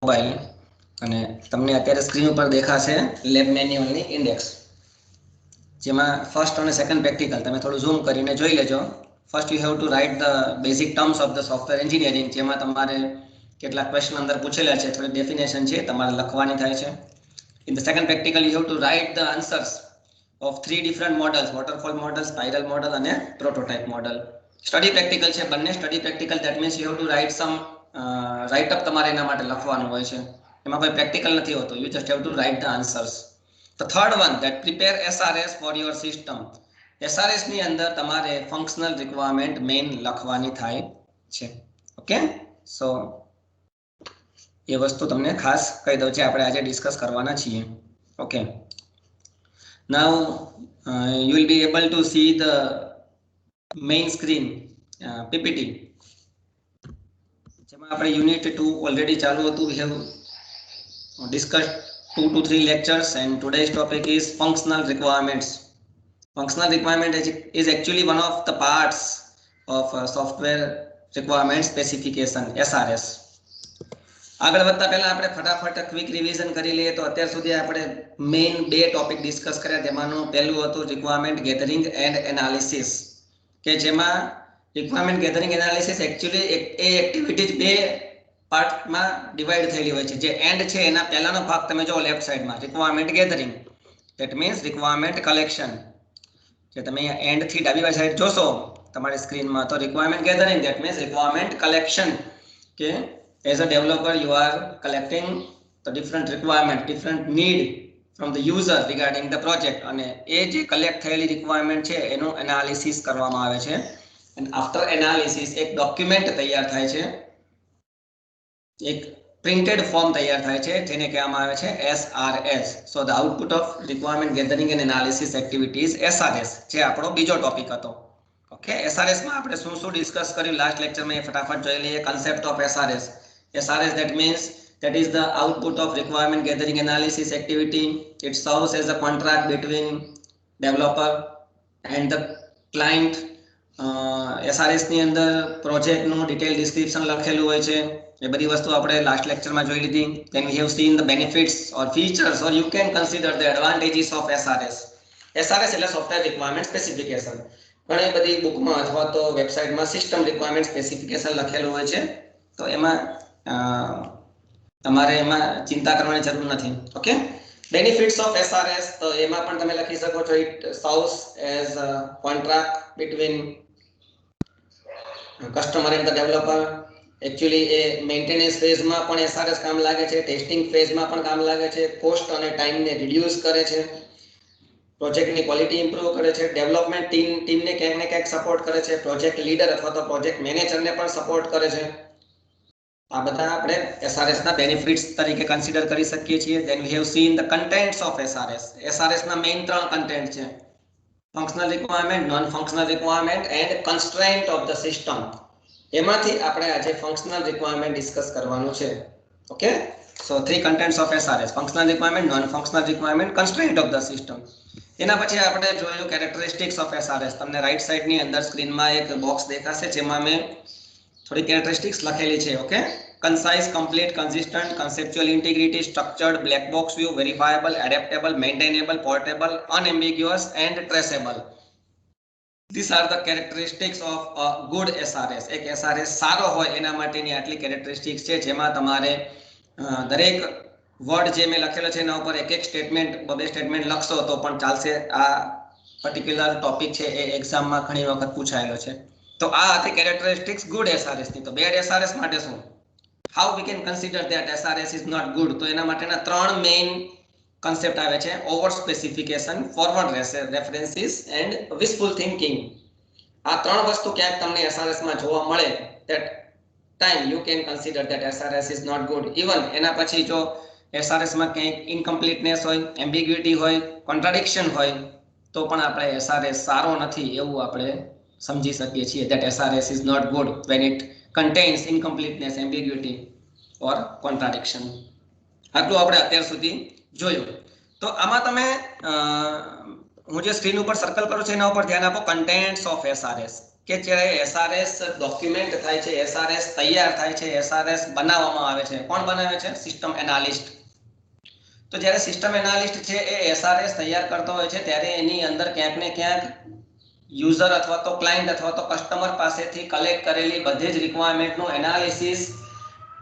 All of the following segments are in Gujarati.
મોબાઈલ અને તમને અત્યારે સ્ક્રીન ઉપર દેખાશે લેબ મેન્યુઅલની ઇન્ડેક્સ, જેમાં ફર્સ્ટ અને સેકન્ડ પ્રેક્ટિકલ તમે થોડું ઝૂમ કરીને જોઈ લેજો. First you have to write the basic terms of the software engineering, જેમાં તમારે કેટલાક પ્રશ્ન અંદર પૂછેલા છે, થોડી ડેફિનેશન છે તમારે લખવાની થાય છે. In the second practical you have to write the answers of 3 different models, waterfall model, spiral model અને પ્રોટોટાઇપ મોડલ. સ્ટડી પ્રેક્ટિકલ છે બંને. Study practical that means you have to write some write up તમારે એના માટે લખવાનું હોય છે, એમાં કોઈ પ્રેક્ટિકલ નથી હોતું. You just have to write the answers. The third one that prepare SRS four your system. SRS ની અંદર તમારે ફંક્શનલ રિક્વાયરમેન્ટ મેઇન લખવાની થાય છે. ઓકે, સો એ વસ્તુ તમને ખાસ કહી દઉં છે, આપણે આજે ડિસ્કસ કરવાના છીએ. Okay, now you will be able to see the main screen PPT, જેમાં આપણે યુનિટ 2 ઓલરેડી ચાલુ હતું. we have discussed 2 to 3 lectures and today's topic is functional requirements. Functional requirement is actually one of the parts of software requirement specification, SRS. આગળ વધતા પહેલા આપણે ફટાફટ ક્વિક રિવિઝન કરી લઈએ. તો અત્યાર સુધી આપણે મેઇન 2 ટોપિક ડિસ્કસ કર્યા. તેમાંનું પહેલું હતું રિક્વાયરમેન્ટ ગેધરિંગ એન્ડ એનાલિસિસ, કે જેમાં રિક્વાયરમેન્ટ ગેધરિંગ એનાલિસિસ એકચ્યુઅલી એ એક્ટિવિટીઝ 2 પાર્ટમાં ડિવાઈડ થયેલી હોય છે. જે એન્ડ છે એના પહેલાનો ભાગ તમે જો લેફ્ટ સાઈડમાં requirement gathering, that means requirement collection. જે તમે અહીંયા એન્ડ થી ડાબી બાજુ સાઈડ જોશો તમારી સ્ક્રીનમાં, તો requirement gathering that means requirement collection, કે as a developer you are collecting the different requirement, different need from the user regarding the project, અને એ જે કલેક્ટ થયેલી રિક્વાયરમેન્ટ છે એનું એનાલિસિસ કરવામાં આવે છે. and after analysis એક ડોક્યુમેન્ટ તૈયાર થાય છે, એક પ્રિન્ટેડ ફોર્મ તૈયાર થાય છે, જેને કહેવામાં આવે છે SRS. so the output of requirement gathering and analysis activities SRS, જે આપણો બીજો ટોપિક હતો. ઓકે, SRS માં આપણે શું શું ડિસ્કસ કર્યું લાસ્ટ લેક્ચરમાં એ ફટાફટ જોઈ લઈએ. Concept of SRS. SRS, that means that is the output of requirement gathering analysis activity. It serves as a contract between developer and the client. SRS ની અંદર પ્રોજેક્ટનું ડિટેલ ડિસ્ક્રિપ્શન લખેલું હોય છે. એ બધી વસ્તુ આપણે લાસ્ટ લેક્ચરમાં જોઈ લીધી. then we have seen the benefits or features, or you can consider the advantages of SRS. SRS એટલે સોફ્ટવેર રિક્વાયરમેન્ટ સ્પેસિફિકેશન. ઘણી બધી બુકમાં અથવા તો વેબસાઇટમાં સિસ્ટમ રિક્વાયરમેન્ટ સ્પેસિફિકેશન લખેલું હોય છે, તો એમાં તમારે એમાં ચિંતા કરવાની જરૂર નથી. ઓકે, બેનિફિટ્સ ઓફ SRS, તો એમાં પણ તમે લખી શકો છો it serves as a contract between customer and the developer. Actually A maintenance ફેઝમાં પણ SRS કામ લાગે છે, ટેસ્ટિંગ ફેઝમાં પણ કામ લાગે છે, કોસ્ટ અને ટાઈમને રિડ્યુસ કરે છે, પ્રોજેક્ટની ક્વોલિટી ઇમ્પ્રૂવ કરે છે, ડેવલપમેન્ટ ટીમને ક્યાંક ને ક્યાંક સપોર્ટ કરે છે, પ્રોજેક્ટ લીડર અથવા તો પ્રોજેક્ટ મેનેજરને પણ સપોર્ટ કરે છે. આ બધા આપણે SRS ના બેનિફિટ્સ તરીકે કન્સિડર કરી શકીએ છીએ. then we have seen the contents of SRS. SRS ના મેઇન 3 કન્ટેન્ટ છે: functional requirement, non functional requirement and constraint of the system. એમાંથી આપણે આજે ફંક્શનલ રિક્વાયરમેન્ટ ડિસ્કસ કરવાનું છે. Okay, so 3 contents of SRS: functional requirement, non functional requirement, constraint of the system. એના પછી આપણે જોયું કેરેક્ટરિસ્ટિક્સ ઓફ SRS. તમને રાઈટ સાઈડની અંદર સ્ક્રીનમાં એક બોક્સ દેખાશે, જેમાં મેં થોડી કેરેક્ટરિસ્ટિક્સ લખેલી છે. Okay, concise, complete, consistent, conceptual integrity, structured, black box view, verifiable, adaptable, maintainable, portable, unambiguous and traceable. These are the characteristics of a good SRS. એક SRS સારો હોય એના માટેની આટલી કેરેક્ટરિસ્ટિક્સ છે, જેમાં તમારે દરેક વર્ડ જે મેં લખેલો છે એના ઉપર એક એક સ્ટેટમેન્ટ, 2 સ્ટેટમેન્ટ લખશો તો પણ ચાલશે. આ પર્ટિક્યુલર ટોપિક છે એ એક્ઝામમાં ઘણી વખત પૂછાયેલો છે. તો આ હતી કેરેક્ટરિસ્ટિક્સ ગુડ SRS ની. તો બેડ SRS માટે શું, how we can consider that SRS is not good? તો એના માટેના 3 મેઇન કન્સેપ્ટ આવે છે: over specification, forward references and wishful thinking. આ 3 વસ્તુ ક્યાંક તમને SRS માં જોવા મળે, that time you can consider that SRS is not good. even એના પછી જો SRS માં કંઈક ઇનકમ્પ્લીટનેસ હોય, એમ્બિગ્યુઇટી હોય, કોન્ટ્રાડિક્શન હોય, તો પણ આપણે SRS સારો નથી એવું આપણે સમજી શકીએ છીએ. that SRS is not good when it contains incompleteness, ambiguity or contradiction. આટલું આપણે અત્યાર સુધી જોયું. તો આમાં તમે હું જે સ્ક્રીન ઉપર સર્કલ કરું છું એના ઉપર ધ્યાન આપો. Contents of SRS. કે જ્યારે એસઆરએસ ડોક્યુમેન્ટ થાય છે, એસઆરએસ તૈયાર થાય છે, એસઆરએસ બનાવવામાં આવે છે, કોણ બનાવે છે? System analyst. તો જ્યારે સિસ્ટમ એનાલિસ્ટ છે એ એસઆરએસ તૈયાર કરતો હોય છે ત્યારે એની અંદર ક્યાંક ને ક્યાંક યુઝર અથવા તો ક્લાયન્ટ અથવા તો કસ્ટમર પાસેથી કલેક્ટ કરેલી બધી જ રિક્વાયરમેન્ટનું એનાલિસિસ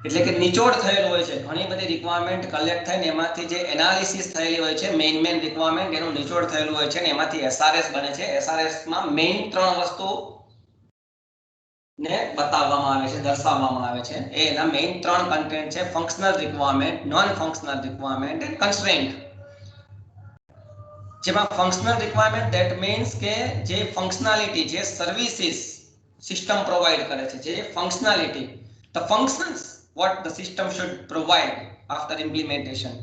એટલે કે નિચોડ થયેલું હોય છે. ઘણી બધી રિક્વાયરમેન્ટ કલેક્ટ થઈને એમાંથી જે એનાલિસિસ થયેલી હોય છે, મેઇન રિક્વાયરમેન્ટ એનું નિચોડ થયેલું હોય છે ને એમાંથી એસઆરએસ બને છે. એસઆરએસમાં મેઇન 3 વસ્તુ ને બતાવવામાં આવે છે, દર્શાવવામાં આવે છે. એના મેઇન 3 કન્ટેન્ટ છે: functional requirement, non functional requirement and constraint. જેમાં ફંક્શનલ રિક્વાયરમેન્ટ ધેટ મીન્સ કે જે ફંક્શનાલિટી, જે સર્વિસીસ સિસ્ટમ પ્રોવાઈડ કરે છે, જે functionality, the functions what the system should provide after implementation,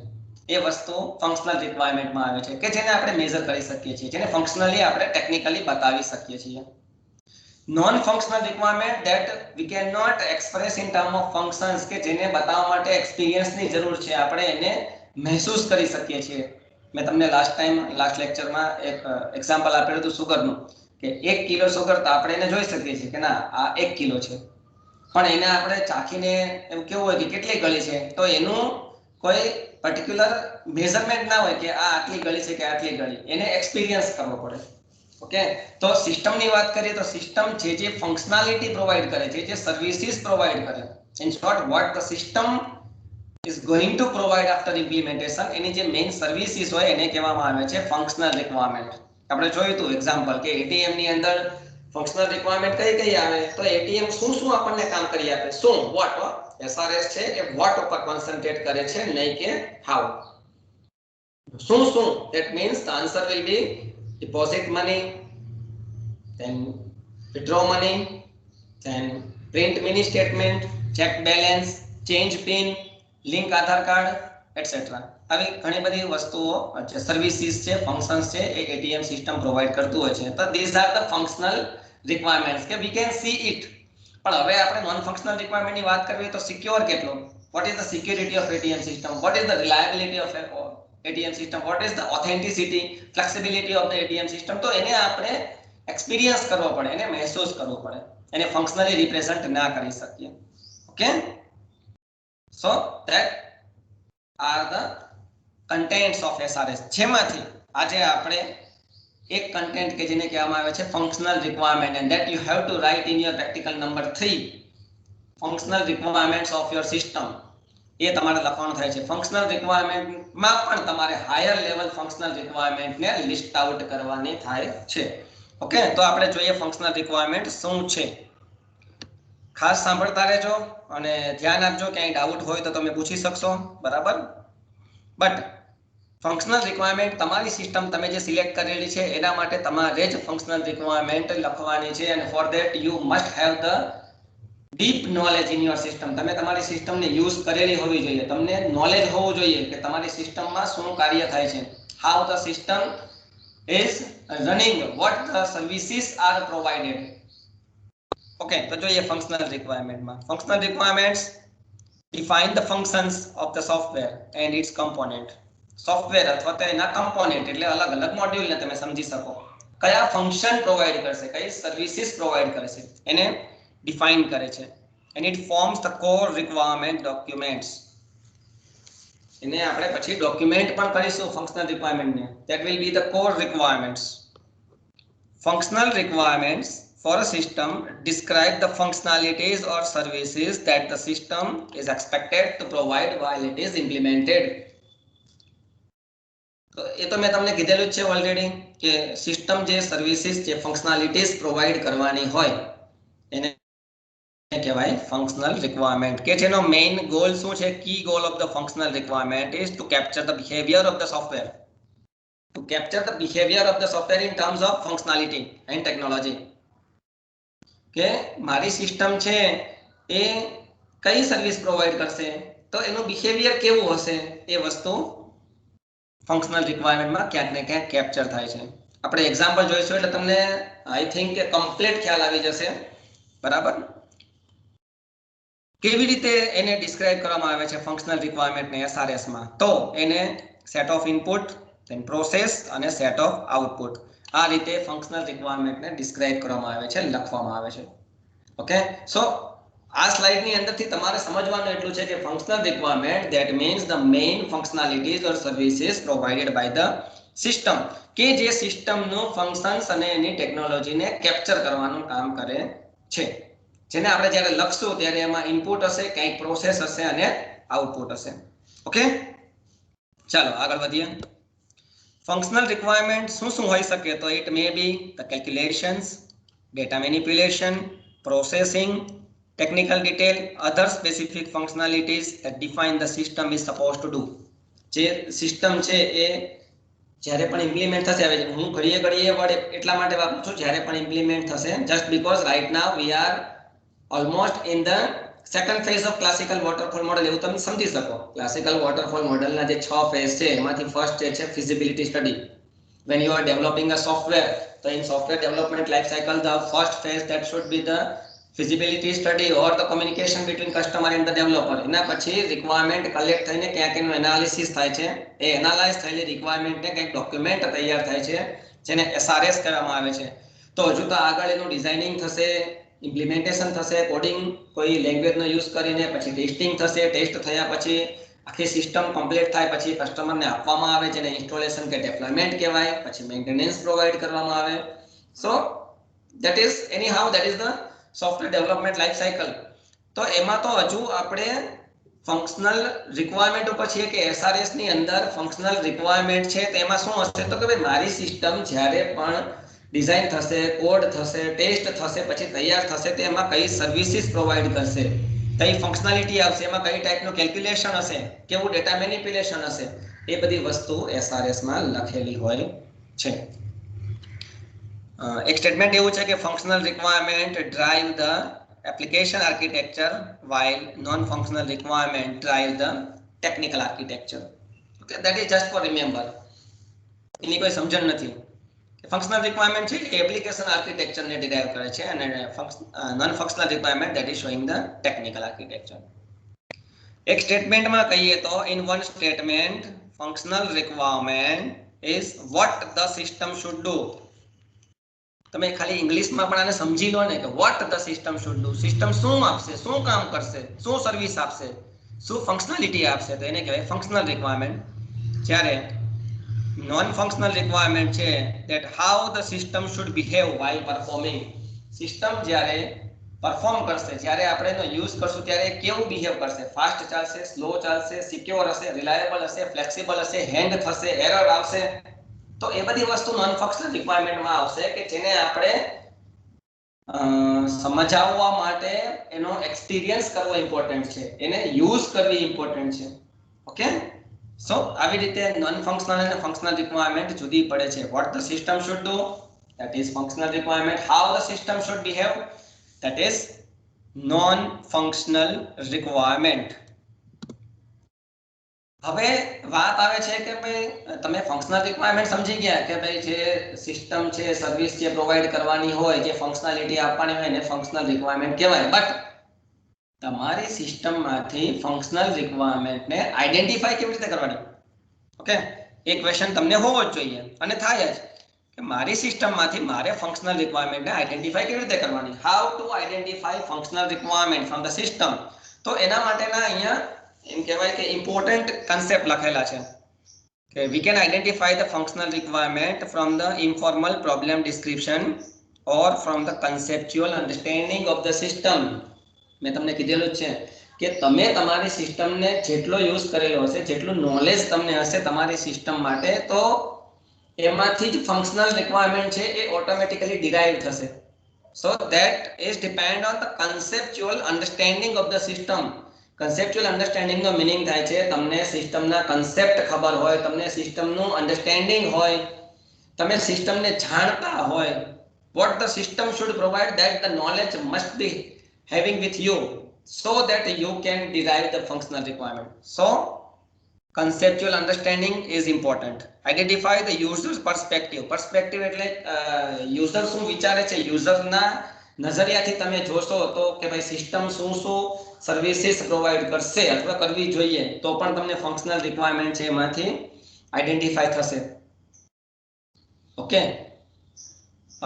એ વસ્તુ ફંક્શનલ રિક્વાયરમેન્ટમાં આવે છે કે જેને આપણે મેઝર કરી શકીએ છીએ, જેને ફંક્શનલી આપણે ટેકનિકલી બતાવી શકીએ છીએ. Non functional requirement that we can not express in term of functions, કે જેને બતાવવા માટે એક્સપિરિયન્સની જરૂર છે, આપણે એને મહેસૂસ કરી શકીએ છીએ. મેં તમને લાસ્ટ લેક્ચરમાં એક એક્ઝામ્પલ આપેલું હતું સુગરનું, કે 1 કિલો સુગર તો આપણે એને જોઈ શકીએ છીએ કે ના આ 1 કિલો છે, પણ એને આપણે ચાખીને એમ કેવું હોય કે કેટલી ગળી છે, તો એનું કોઈ પર્ટિક્યુલર મેઝરમેન્ટ ના હોય કે આ આટલી ગળી છે કે આટલી ગળી, એને એક્સપિરિયન્સ કરવો પડે. ઓકે, તો સિસ્ટમની વાત કરીએ તો સિસ્ટમ જે ફંક્શનાલિટી પ્રોવાઈડ કરે છે, જે સર્વિસીસ પ્રોવાઈડ કરે, in short vote the system is going to provide after implementation, એની જે મેઇન સર્વિસીસ હોય એને કહેવામાં આવે છે ફંક્શનલ રિક્વાયરમેન્ટ. આપણે જોયું હતું એક્ઝામ્પલ કે એટીએમ ની અંદર ફંક્શનલ રિક્વાયરમેન્ટ કઈ આવે, તો એટીએમ શું આપણને કામ કરી આપે, શું વોટ. એસઆરએસ છે એ વોટ ઉપર કોન્સન્ટ્રેટ કરે છે, નહીં કે હાઉ. શું that means the answer will be deposit money, then withdraw money, then print mini statement, check balance, change pin, link Aadhaar card etcetera. આવી ઘણી બધી વસ્તુઓ સર્વિસીસ છે, ફંક્શન્સ છે એ એટીએમ સિસ્ટમ પ્રોવાઈડ કરતું હોય છે. તો this are the functional requirements કે વી કેન સી ઇટ. પણ હવે આપણે નોન ફંક્શનલ રિક્વાયરમેન્ટની વાત કરવી તો સિક્યોર કેટલો, what is the security of ATM system, what is the reliability of ATM system, what is the authenticity, flexibility of the ATM system. તો એને આપણે એક્સપિરિયન્સ કરવો પડે, એને મહેસૂસ કરવો પડે, એને ફંક્શનલી રિપ્રેઝન્ટ ના કરી શકીએ. Okay, so that are the contents of SRS, જેમાંથી આજે આપણે એક કન્ટેન્ટ કે જેને કહેવામાં આવે છે functional requirement, and that you have to write in your practical number 3, functional requirements of your system. એ તમારે લખવાનું થાય છે. ફંક્શનલ રિક્વાયરમેન્ટમાં પણ તમારે હાયર લેવલ ફંક્શનલ રિક્વાયરમેન્ટને લિસ્ટ આઉટ કરવાની થાય છે. ઓકે, તો આપણે જોઈએ ફંક્શનલ રિક્વાયરમેન્ટ શું છે. ખાસ સાંભળતા રહેજો અને ધ્યાન આપજો, ક્યાંય ડાઉટ હોય તો તમે પૂછી શકશો, બરાબર. બટ ફંક્શનલ રિક્વાયરમેન્ટ તમારી સિસ્ટમ તમે જે સિલેક્ટ કરેલી છે એના માટે તમારે જ ફંક્શનલ રિક્વાયરમેન્ટ લખવાની છે, અને for that you must have the deep knowledge in your system. તમે તમારી સિસ્ટમને યુઝ કરેલી હોવી જોઈએ, તમને નોલેજ હોવું જોઈએ કે તમારી સિસ્ટમમાં શું કાર્ય થાય છે, how the system is running, what the services are provided. Okay, તો જોઈએ ફંક્શનલ રિક્વાયરમેન્ટમાં. Functional requirements define the functions of the software and its component. Software અથવા તો એના કમ્પોનેન્ટ એટલે અલગ અલગ મોડ્યુલને તમે સમજી શકો, કયા ફંક્શન પ્રોવાઈડ કરશે, કઈ સર્વિસીસ પ્રોવાઈડ કરશે, એને ડિફાઇન કરે છે. and it forms the core requirement documents. એને આપણે પછી ડોક્યુમેન્ટ પણ કરીશું functional રિક્વાયરમેન્ટને. that will be the core requirements. Functional requirements for a system describe the functionalities or services that the system is expected to provide while it is implemented. તો એ તો મેં તમને કીધેલું જ છે ઓલરેડી કે સિસ્ટમ જે સર્વિસીસ જે ફંક્શનાલિટીઝ પ્રોવાઈડ કરવાની હોય એને કહેવાય ફંક્શનલ રિક્વાયરમેન્ટ, કે જેનો મેઇન ગોલ શું છે, key goal of the functional requirement is to capture the behaviour of the software, to capture the behavior of the software in terms of functionality and technology. કે મારી સિસ્ટમ છે એ કઈ સર્વિસ પ્રોવાઈડ કરશે, તો એનું બિહેવિયર કેવું હશે, એ વસ્તુ ફંક્શનલ રિક્વાયરમેન્ટમાં ક્યાંક ને ક્યાંક કેપ્ચર થાય છે. આપણે એક્ઝામ્પલ જોઈશું એટલે તમને આઈ થિંક કે કમ્પ્લીટ ખ્યાલ આવી જશે, બરાબર. કેવી રીતે એને ડિસ્ક્રાઇબ કરવામાં આવે છે ફંક્શનલ રિક્વાયરમેન્ટને એસઆરએસ માં, તો એને set of input, then process અને set of output, આ રીતે ફંક્શનલ રિક્વાયરમેન્ટને ડિસ્ક્રાઇબ કરવામાં આવે છે, લખવામાં આવે છે. ઓકે, સો આ સ્લાઇડની અંદરથી તમારે સમજવાનું એટલું છે કે functional requirement that means the main functionalities or services provided by the system, કે જે સિસ્ટમનું ફંક્શન્સ અને એની ટેકનોલોજીને કેપ્ચર કરવાનું કામ કરે છે. જેને આપણે જ્યારે લખશું ત્યારે એમાં ઇનપુટ હશે, કંઈક પ્રોસેસ હશે અને આઉટપુટ હશે. ઓકે, ચાલો આગળ વધીએ. ફંક્શનલ રિક્વાયરમેન્ટ શું હોઈ શકે? તો it may B the calculations, data manipulation, processing, technical detail, other specific functionalities that define the system is supposed to do. જે સિસ્ટમ છે એ જ્યારે પણ ઇમ્પ્લિમેન્ટ થશે, હવે હું ઘડીએ વર્ડ એટલા માટે વાપરું છું જ્યારે પણ ઇમ્પ્લિમેન્ટ થશે, just because right now we are almost in the second phase of classical waterfall model. એવું તમે સમજી શકો. ક્લાસિકલ વોટરફોલ મોડેલના જે 6 ફેઝ છે એમાંથી ફર્સ્ટ છે feasibility study. when you are developing a software, so in software development life cycle the first phase that should be the feasibility study or the communication between customer and the developer. એના પછી રિક્વાયરમેન્ટ કલેક્ટ થઈને ક્યાંક એનું એનાલિસિસ થાય છે, એ એનાલાઇઝ થયેલી રિક્વાયરમેન્ટને કંઈક ડોક્યુમેન્ટ તૈયાર થાય છે જેને SRS કહેવામાં આવે છે. તો હજુ તો આગળ એનું ડિઝાઇનિંગ થશે, ઇમ્પ્લિમેન્ટેશન થશે, કોડિંગ કોઈ લેંગ્વેજનો યુઝ કરીને, પછી ટેસ્ટિંગ થશે, ટેસ્ટ થયા પછી આખી સિસ્ટમ કમ્પ્લીટ થાય પછી કસ્ટમરને આપવામાં આવે જેને ઇન્સ્ટોલેશન કે ડેપ્લોયમેન્ટ કહેવાય, પછી મેન્ટેનન્સ પ્રોવાઇડ કરવામાં આવે. So that is anyhow that is the software development life cycle. તો એમાં તો હજુ આપણે ફંક્શનલ રિક્વાયરમેન્ટ ઉપર છીએ કે SRS ની અંદર ફંક્શનલ રિક્વાયરમેન્ટ છે તેમાં શું હશે? તો કે ભાઈ મારી સિસ્ટમ જ્યારે પણ ડિઝાઇન થશે, કોડ થશે, ટેસ્ટ થશે, પછી તૈયાર થશે તો એમાં કઈ સર્વિસીસ પ્રોવાઇડ કરશે, કઈ ફંક્શનાલિટી આવશે, એમાં કઈ ટાઈપનું કેલ્ક્યુલેશન હશે, કેવું ડેટા મેનિપ્યુલેશન હશે, એ બધી વસ્તુ SRS માં લખેલી હોય છે. એક સ્ટેટમેન્ટ એવું છે કે functional requirement drive the application architecture while non functional requirement drive the technical architecture. Okay, that is just for remember. એની કોઈ સમજણ નથી. ફંક્શનલ રિક્વાયરમેન્ટ છે એ એપ્લિકેશન આર્કિટેક્ચરને ડિરાઈવ કરે છે અને non functional requirement that is showing the technical architecture. એક સ્ટેટમેન્ટમાં કહીએ તો in one statement functional requirement is what the system should do. તમે ખાલી ઇંગ્લિશમાં પણ આને સમજી લો ને કે vote the system should do. System શું આપશે, શું કામ કરશે, શું સર્વિસ આપશે, શું ફંક્શનાલિટી આપશે, તો એને કહેવાય ફંક્શનલ રિક્વાયરમેન્ટ. જ્યારે નોન ફંક્શનલ રિક્વાયરમેન્ટ છે that how the system should behave while performing. System જ્યારે પરફોર્મ કરશે, જ્યારે આપણે એનો યુઝ કરશું ત્યારે કેવું બિહેવ કરશે, ફાસ્ટ ચાલશે, સ્લો ચાલશે, સિક્યોર હશે, રિલાયેબલ હશે, ફ્લેક્સિબલ હશે, હેંગ થશે, એરર આવશે, તો એ બધી વસ્તુ નોન ફંક્શનલ રિક્વાયરમેન્ટમાં આવશે કે જેને આપણે સમજાવવા માટે એનો એક્સપિરિયન્સ કરવો ઇમ્પોર્ટન્ટ છે, એને યુઝ કરવી ઇમ્પોર્ટન્ટ છે. ઓકે, સો આવી રીતે નોન ફંક્શનલ અને ફંક્શનલ રિક્વાયરમેન્ટ જુદી પડે છે. Vote the system should do, that is functional requirement. How the system should behave, that is non functional requirement. હવે વાત આવે છે કે ભાઈ તમે ફંક્શનલ રિક્વાયરમેન્ટ સમજી ગયા કે ભાઈ જે સિસ્ટમ છે, સર્વિસ જે પ્રોવાઈડ કરવાની હોય, જે ફંક્શનાલિટી આપવાની હોય એને ફંક્શનલ રિક્વાયરમેન્ટ કહેવાય. બટ તમારી સિસ્ટમમાંથી ફંક્શનલ રિક્વાયરમેન્ટને આઈડેન્ટિફાઈ કેવી રીતે કરવાની? ઓકે, એક ક્વેશ્ચન તમને હોવો જ જોઈએ અને થાય જ કે મારી સિસ્ટમમાંથી મારે ફંક્શનલ રિક્વાયરમેન્ટને આઈડેન્ટિફાઈ કેવી રીતે કરવાની? How to identify functional requirement from the system. તો એના માટેના અહીંયા એમ કહેવાય કે ઇમ્પોર્ટન્ટ કન્સેપ્ટ લખેલા છે કે we can identify the functional requirement from the informal problem description or from the conceptual understanding of the system. મેં તમને કીધેલું છે કે તમે તમારી સિસ્ટમને જેટલો યુઝ કરેલો હશે, જેટલું નોલેજ તમને હશે તમારી સિસ્ટમ માટે, તો એમાંથી જ ફંક્શનલ રિક્વાયરમેન્ટ છે એ ઓટોમેટિકલી ડિરાઈવ થશે. So that is depend on the conceptual understanding of the system. Conceptual અન્ડરસ્ટેન્ડિંગનો મિનિંગ થાય છે તમને સિસ્ટમના કન્સેપ્ટ ખબર હોય, તમને સિસ્ટમનું અન્ડરસ્ટેન્ડિંગ હોય, તમે સિસ્ટમને જાણતા હોય. Vote the system should provide, that the knowledge must be having with you so that you can derive the functional requirement. So conceptual understanding is important. Identify the user's perspective. Perspective એટલે યુઝર શું વિચારે છે, યુઝરના નજરિયાથી તમે જોશો તો કે ભાઈ સિસ્ટમ શું સર્વિસીસ પ્રોવાઈડ કરશે અથવા કરવી જોઈએ, તો પણ તમને ફંક્શનલ રિક્વાયરમેન્ટ છે એમાંથી આઈડેન્ટિફાઈ થશે. ઓકે,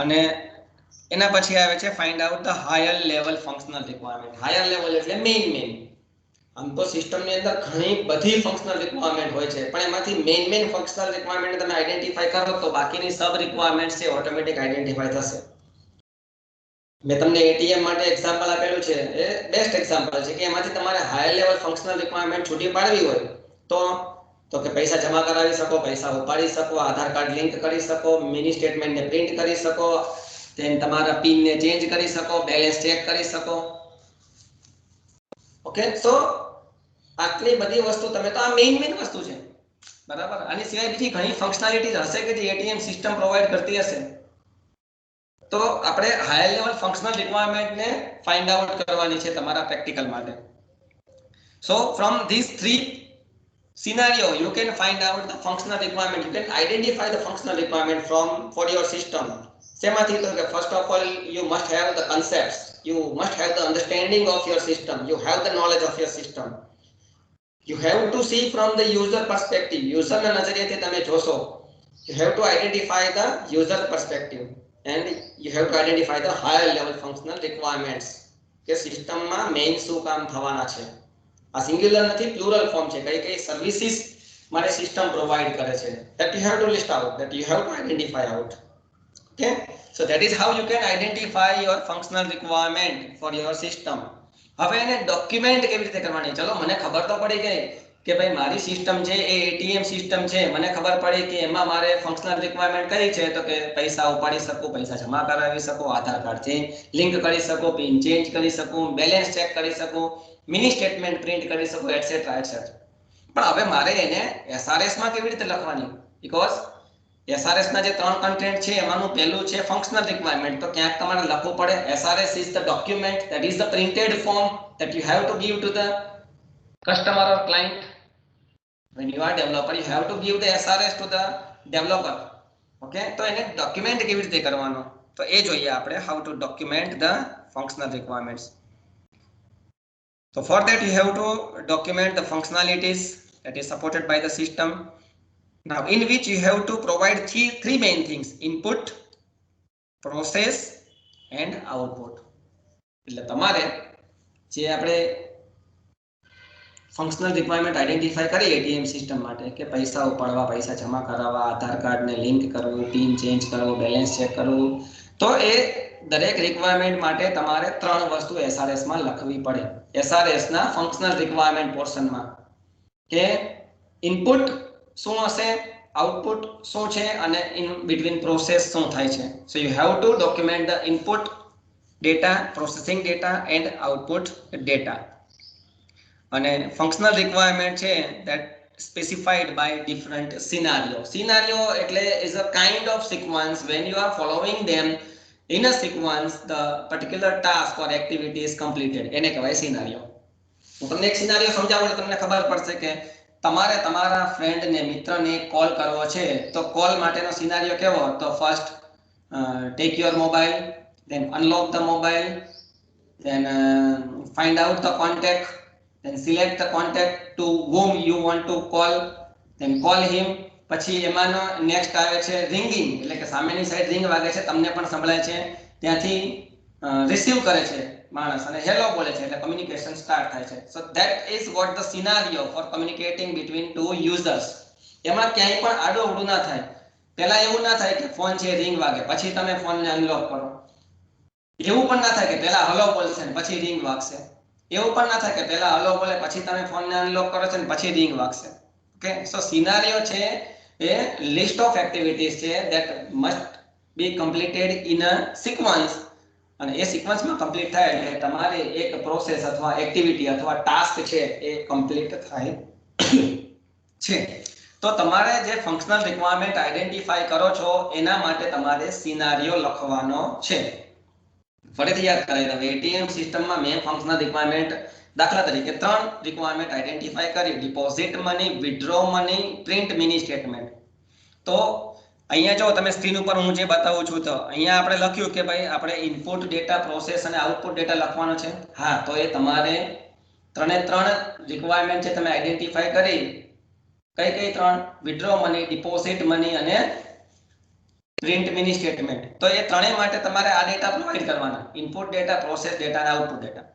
અને એના પછી આવે છે find out the higher level functional requirement. Higher level એટલે મેઇન. આમ તો સિસ્ટમની અંદર ઘણી બધી ફંક્શનલ રિક્વાયરમેન્ટ હોય છે, પણ એમાંથી મેઇન ફંક્શનલ રિક્વાયરમેન્ટ તમે આઈડેન્ટિફાઈ કરો તો બાકીની સબ રિક્વાયરમેન્ટ છે ઓટોમેટિક આઈડેન્ટિફાઈ થશે. મેં તમને એટીએમ માટે એક્ઝામ્પલ આપેલું છે, એ બેસ્ટ એક્ઝામ્પલ છે કે એમાંથી તમારે હાયર લેવલ ફંક્શનલ રિક્વાયરમેન્ટ છૂટી પાડવી હોય તો કે પૈસા જમા કરાવી શકો, પૈસા ઉપાડી શકો, આધાર કાર્ડ લિંક કરી શકો, મિની સ્ટેટમેન્ટને પ્રિન્ટ કરી શકો, then તમારા પિન ને ચેન્જ કરી શકો, બેલેન્સ ચેક કરી શકો. ઓકે, સો આટલી બધી વસ્તુ તમે તો આ મેઇન વસ્તુ છે, બરાબર. આની સિવાય બીજી ઘણી ફંક્શનાલિટીઝ હશે કે જે એટીએમ સિસ્ટમ પ્રોવાઈડ કરતી હશે. તો આપણે હાયર લેવલ ફંક્શનલ રિક્વાયરમેન્ટને ફાઇન્ડ આઉટ કરવાની છે તમારા પ્રેક્ટિકલ માટે. So from this three scenario you can find out the functional requirement, you can identify the functional requirement for your system. Semathi to કે first of all you must have the concepts, you must have the understanding of your system, you have the knowledge of your system, you have to see from the user perspective, user ના નજરિયાથી તમે જોશો. You have to identify the user perspective and you have to identify the higher level functional requirements કે સિસ્ટમમાં મેઇન શું કામ થવાના છે. આ સિંગ્યુલર નથી, પ્લુરલ ફોર્મ છે. કઈ કઈ સર્વિસીસ મારે સિસ્ટમ પ્રોવાઈડ કરે છે, that you have to list out, that you have to identify out. Okay, so that is how you can identify your functional requirement for your system. હવે એને ડોક્યુમેન્ટ કેવી રીતે કરવાની? ચલો મને ખબર તો પડી ગઈ કે ભાઈ મારી સિસ્ટમ છે એ એટીએમ સિસ્ટમ છે, મને ખબર પડી કે એમાં મારે ફંક્શનલ રિક્વાયરમેન્ટ કઈ છે, તો કે પૈસા ઉપાડી શકું, પૈસા જમા કરાવી શકું, આધાર કાર્ડ ચેન્જ લિંક કરી શકું, પિન ચેન્જ કરી શકું, બેલેન્સ ચેક કરી શકું, મિની સ્ટેટમેન્ટ પ્રિન્ટ કરી શકું, એટસેટ્રા એટસેટ્રા. પણ હવે મારે એને એસઆરએસ માં કેવી રીતે લખવાની? બીકોઝ એસઆરએસ ના જે ત્રણ કન્ટેન્ટ છે એમાંનું પહેલું છે ફંક્શનલ રિક્વાયરમેન્ટ, તો ક્યાંક તમારે લખવું પડે SRS is the document, that is the printed form that you have to give to the customer or client. When you are developer you have to give the SRS to the developer. Okay, તો એને ડોક્યુમેન્ટ કેવી રીતે કરવાનો તો એ જોઈએ આપણે, how to document the functional requirements. So for that you have to document the functionalities that is supported by the system. Now in which you have to provide three main things: input, process and output. એટલે તમારે જે આપણે ફંક્શનલ રિક્વાયરમેન્ટ આઈડેન્ટિફાઈ કરી એટીએમ સિસ્ટમ માટે કે પૈસા ઉપાડવા, પૈસા જમા કરાવવા, આધાર કાર્ડને લિંક કરવું, પિન ચેન્જ કરવું, બેલેન્સ ચેક કરવું, તો એ દરેક રિક્વાયરમેન્ટ માટે તમારે ત્રણ વસ્તુ એસઆરએસ માં લખવી પડે. એસઆરએસ ના ફંક્શનલ રિક્વાયરમેન્ટ પોર્શનમાં કે ઇનપુટ શું હશે, આઉટપુટ શું છે અને ઇન બિટવીન પ્રોસેસ શું થાય છે. So you have two document the input data, processing data and output data. અને functional requirement છે that specified by different scenario એટલે is a kind of sequence when you are following them in a sequence the particular task or activity is completed, એને કહેવાય સિનારિયો. હું તમને એક સિનારિયો સમજાવું એટલે તમને ખબર પડશે કે તમારે તમારા ફ્રેન્ડને, મિત્રને કોલ કરવો છે તો કોલ માટેનો સિનારિયો કેવો? તો first take your mobile, then unlock the mobile, then find out the contact, then select the contact to whom you want to call, then call him. પછી એમાંનો નેક્સ્ટ આવે છે રિંગિંગ, એટલે કે સામેની સાઈડ રિંગ વાગે છે, તમને પણ સંભળાય છે, ત્યાંથી રિસીવ કરે છે માણસ અને હેલો બોલે છે, એટલે કમ્યુનિકેશન સ્ટાર્ટ થાય છે. So that is what the scenario for communicating between two users. એમાં ક્યાંય પણ આડો અવડું ના થાય. પહેલા એવું ના થાય કે ફોન છે રિંગ વાગે પછી તમે ફોનને અનલોક કરો. એવું પણ ના થાય કે પહેલા હલો બોલશે ને પછી રિંગ વાગશે. એવું પણ ના થાય કે પહેલા હલો બોલે પછી તમે ફોનને અનલોક કરો છો ને પછી રિંગ વાગશે. ઓકે, સો સિનારિયો છે એ લિસ્ટ ઓફ એક્ટિવિટીઝ છે that must be completed in a sequence, અને એ સિક્વન્સમાં કમ્પ્લીટ થાય એટલે તમારે એક પ્રોસેસ અથવા એક્ટિવિટી અથવા ટાસ્ક છે એ કમ્પ્લીટ થાય છે. તો તમારે જે ફંક્શનલ રિક્વાયરમેન્ટ આઈડેન્ટિફાઈ કરો છો એના માટે તમારે સિનારિયો લખવાનો છે. ફરીથી યાદ કરાવી દઉં, એટીએમ સિસ્ટમમાં મેઇન ફંક્શનલ રિક્વાયરમેન્ટ દાખલા તરીકે ત્રણ રિક્વાયરમેન્ટ આઈડેન્ટિફાઈ કરી: deposit money, withdraw money, print mini statement. તો અહીંયા જો તમે સ્ક્રીન ઉપર હું જે બતાવું છું તો અહીંયા આપણે લખ્યું કે ભાઈ આપણે ઇનપુટ ડેટા, પ્રોસેસ અને આઉટપુટ ડેટા લખવાનો છે. હા, તો એ તમારે ત્રણે ત્રણ રિક્વાયરમેન્ટ છે તમે આઈડેન્ટિફાઈ કરી. કઈ કઈ ત્રણ? વિથડ્રો મની, ડિપોઝિટ મની અને પ્રિન્ટ મિની સ્ટેટમેન્ટ. તો એ ત્રણેય માટે તમારે આ ડેટા પ્રોવાઈડ કરવાના, ઇનપુટ ડેટા, પ્રોસેસ ડેટા અને આઉટપુટ ડેટા.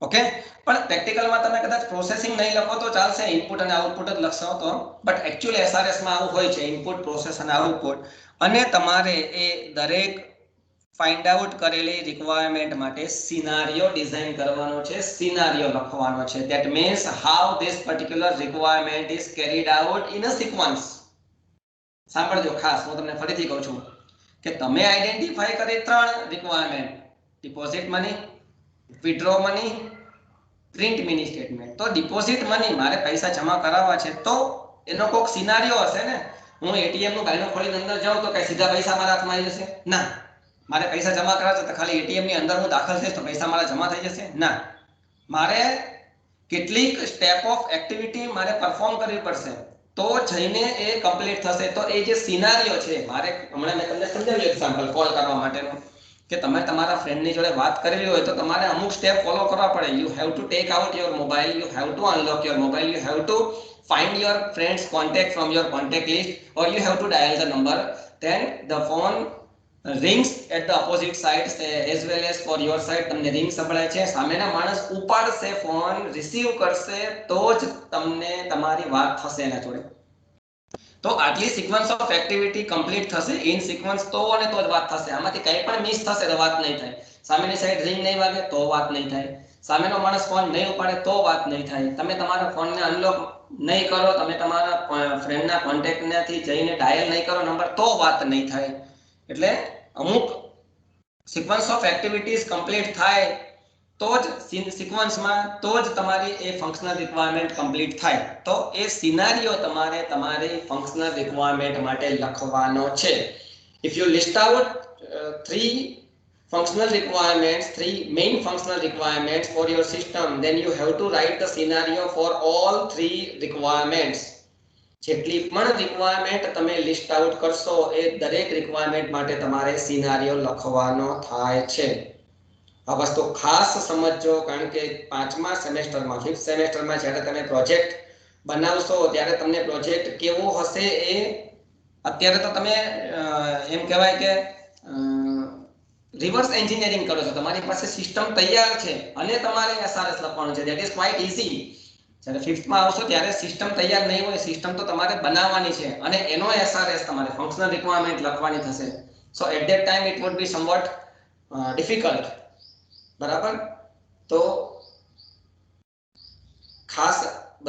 ઓકે, પણ પ્રેક્ટિકલમાં તમે કદાચ પ્રોસેસિંગ નહીં લખો તો ચાલશે, ઇનપુટ અને આઉટપુટ જ લખશો તો, બટ એકચ્યુઅલી એસઆરએસમાં આવું હોય છે, ઇનપુટ, પ્રોસેસ અને આઉટપુટ. અને તમારે એ દરેક ફાઇન્ડ આઉટ કરેલી રિક્વાયરમેન્ટ માટે સિનારિયો ડિઝાઇન કરવાનો છે, સિનારિયો લખવાનો છે. That means how this particular requirement is carried out in a sequence. સાંભળજો ખાસ, હું તમને ફરીથી કહું છું કે તમે આઈડેન્ટિફાઈ કરી 3 requirement, deposit money, withdraw money, print mini statement. તો ડિપોઝિટ મની મારે પૈસા જમા કરાવવા છે તો એનો કોઈક સિનારિયો હશે ને. હું એટીએમ નું ગાયનો ખોલીને અંદર જાઉં તો કઈ સીધા પૈસા મારા હાથમાં આવી જશે? ના. મારે પૈસા જમા કરાવવા છે તો ખાલી એટીએમ ની અંદર હું દાખલ થઈશ તો પૈસા મારા જમા થઈ જશે? ના. મારે કેટલીક સ્ટેપ ઓફ એક્ટિવિટી મારે પરફોર્મ કરવી પડશે તો જઈને એ કમ્પ્લીટ થશે. તો એ જે સિનારિયો છે, મારે હમણાં મેં તમને સમજાવ્યું એક્ઝામ્પલ કોલ કરવા માટેનું, કે તમે તમારા ફ્રેન્ડની જોડે વાત કરેલી હોય તો તમારે અમુક સ્ટેપ ફોલો કરવા પડે. You have to take out your mobile, you have two unlock your mobile, you have two find your friends contact from your contact list, or you have to dial the number. Then the phone rings at the opposite side as well as for your side. તમને રિંગ સંભળાય છે, સામેના માણસ ઉપાડશે, ફોન રિસીવ કરશે તો જ તમને તમારી વાત થશે એના જોડે. તો આટલી સિક્વન્સ ઓફ એક્ટિવિટી કમ્પ્લીટ થશે ઇન સિક્વન્સ તો અને તો જ વાત થશે. આમાંથી કંઈ પણ મિસ થશે તો વાત નહીં થાય. સામેની સાઈડ રિંગ નહીં વાગે તો વાત નહીં થાય, સામેનો માણસ ફોન નહીં ઉપાડે તો વાત નહીં થાય, તમે તમારા ફોનને અનલોક નહીં કરો, તમે તમારા ફ્રેન્ડના કોન્ટેક્ટથી જઈને ડાયલ નહીં કરો નંબર તો વાત નહીં થાય. એટલે અમુક સિક્વન્સ ઓફ એક્ટિવિટીઝ કમ્પ્લીટ થાય તો જ સિક્વન્સમાં તો જ તમારી એ ફંક્શનલ રિક્વાયરમેન્ટ કમ્પ્લીટ થાય. તો એ સિનારિયો તમારે તમારી ફંક્શનલ રિક્વાયરમેન્ટ માટે લખવાનો છે. If you list out 3 functional requirements, 3 main functional requirements for your system, then you have to write the scenario for all 3 requirements. જેટલી પણ રિક્વાયરમેન્ટ તમે લિસ્ટ આઉટ કરશો એ દરેક રિક્વાયરમેન્ટ માટે તમારે સિનારિયો લખવાનો થાય છે. આ વસ્તુ ખાસ સમજજો, કારણ કે 5મા સેમેસ્ટરમાં 5th સેમેસ્ટરમાં જ્યારે તમે પ્રોજેક્ટ બનાવશો ત્યારે તમને પ્રોજેક્ટ કેવો હશે એ અત્યારે તો તમે એમ કહેવાય કે રિવર્સ એન્જિનિયરિંગ કરો છો. તમારી પાસે સિસ્ટમ તૈયાર છે અને તમારે એસઆરએસ લખવાનું છે. That is quite easy. જ્યારે 5thમાં આવશો ત્યારે સિસ્ટમ તૈયાર નહીં હોય, સિસ્ટમ તો તમારે બનાવવાની છે અને એનો એસઆરએસ તમારે ફંક્શનલ રિક્વાયરમેન્ટ લખવાની થશે. So at that time it would be somewhat difficult. બરાબર? તો ખાસ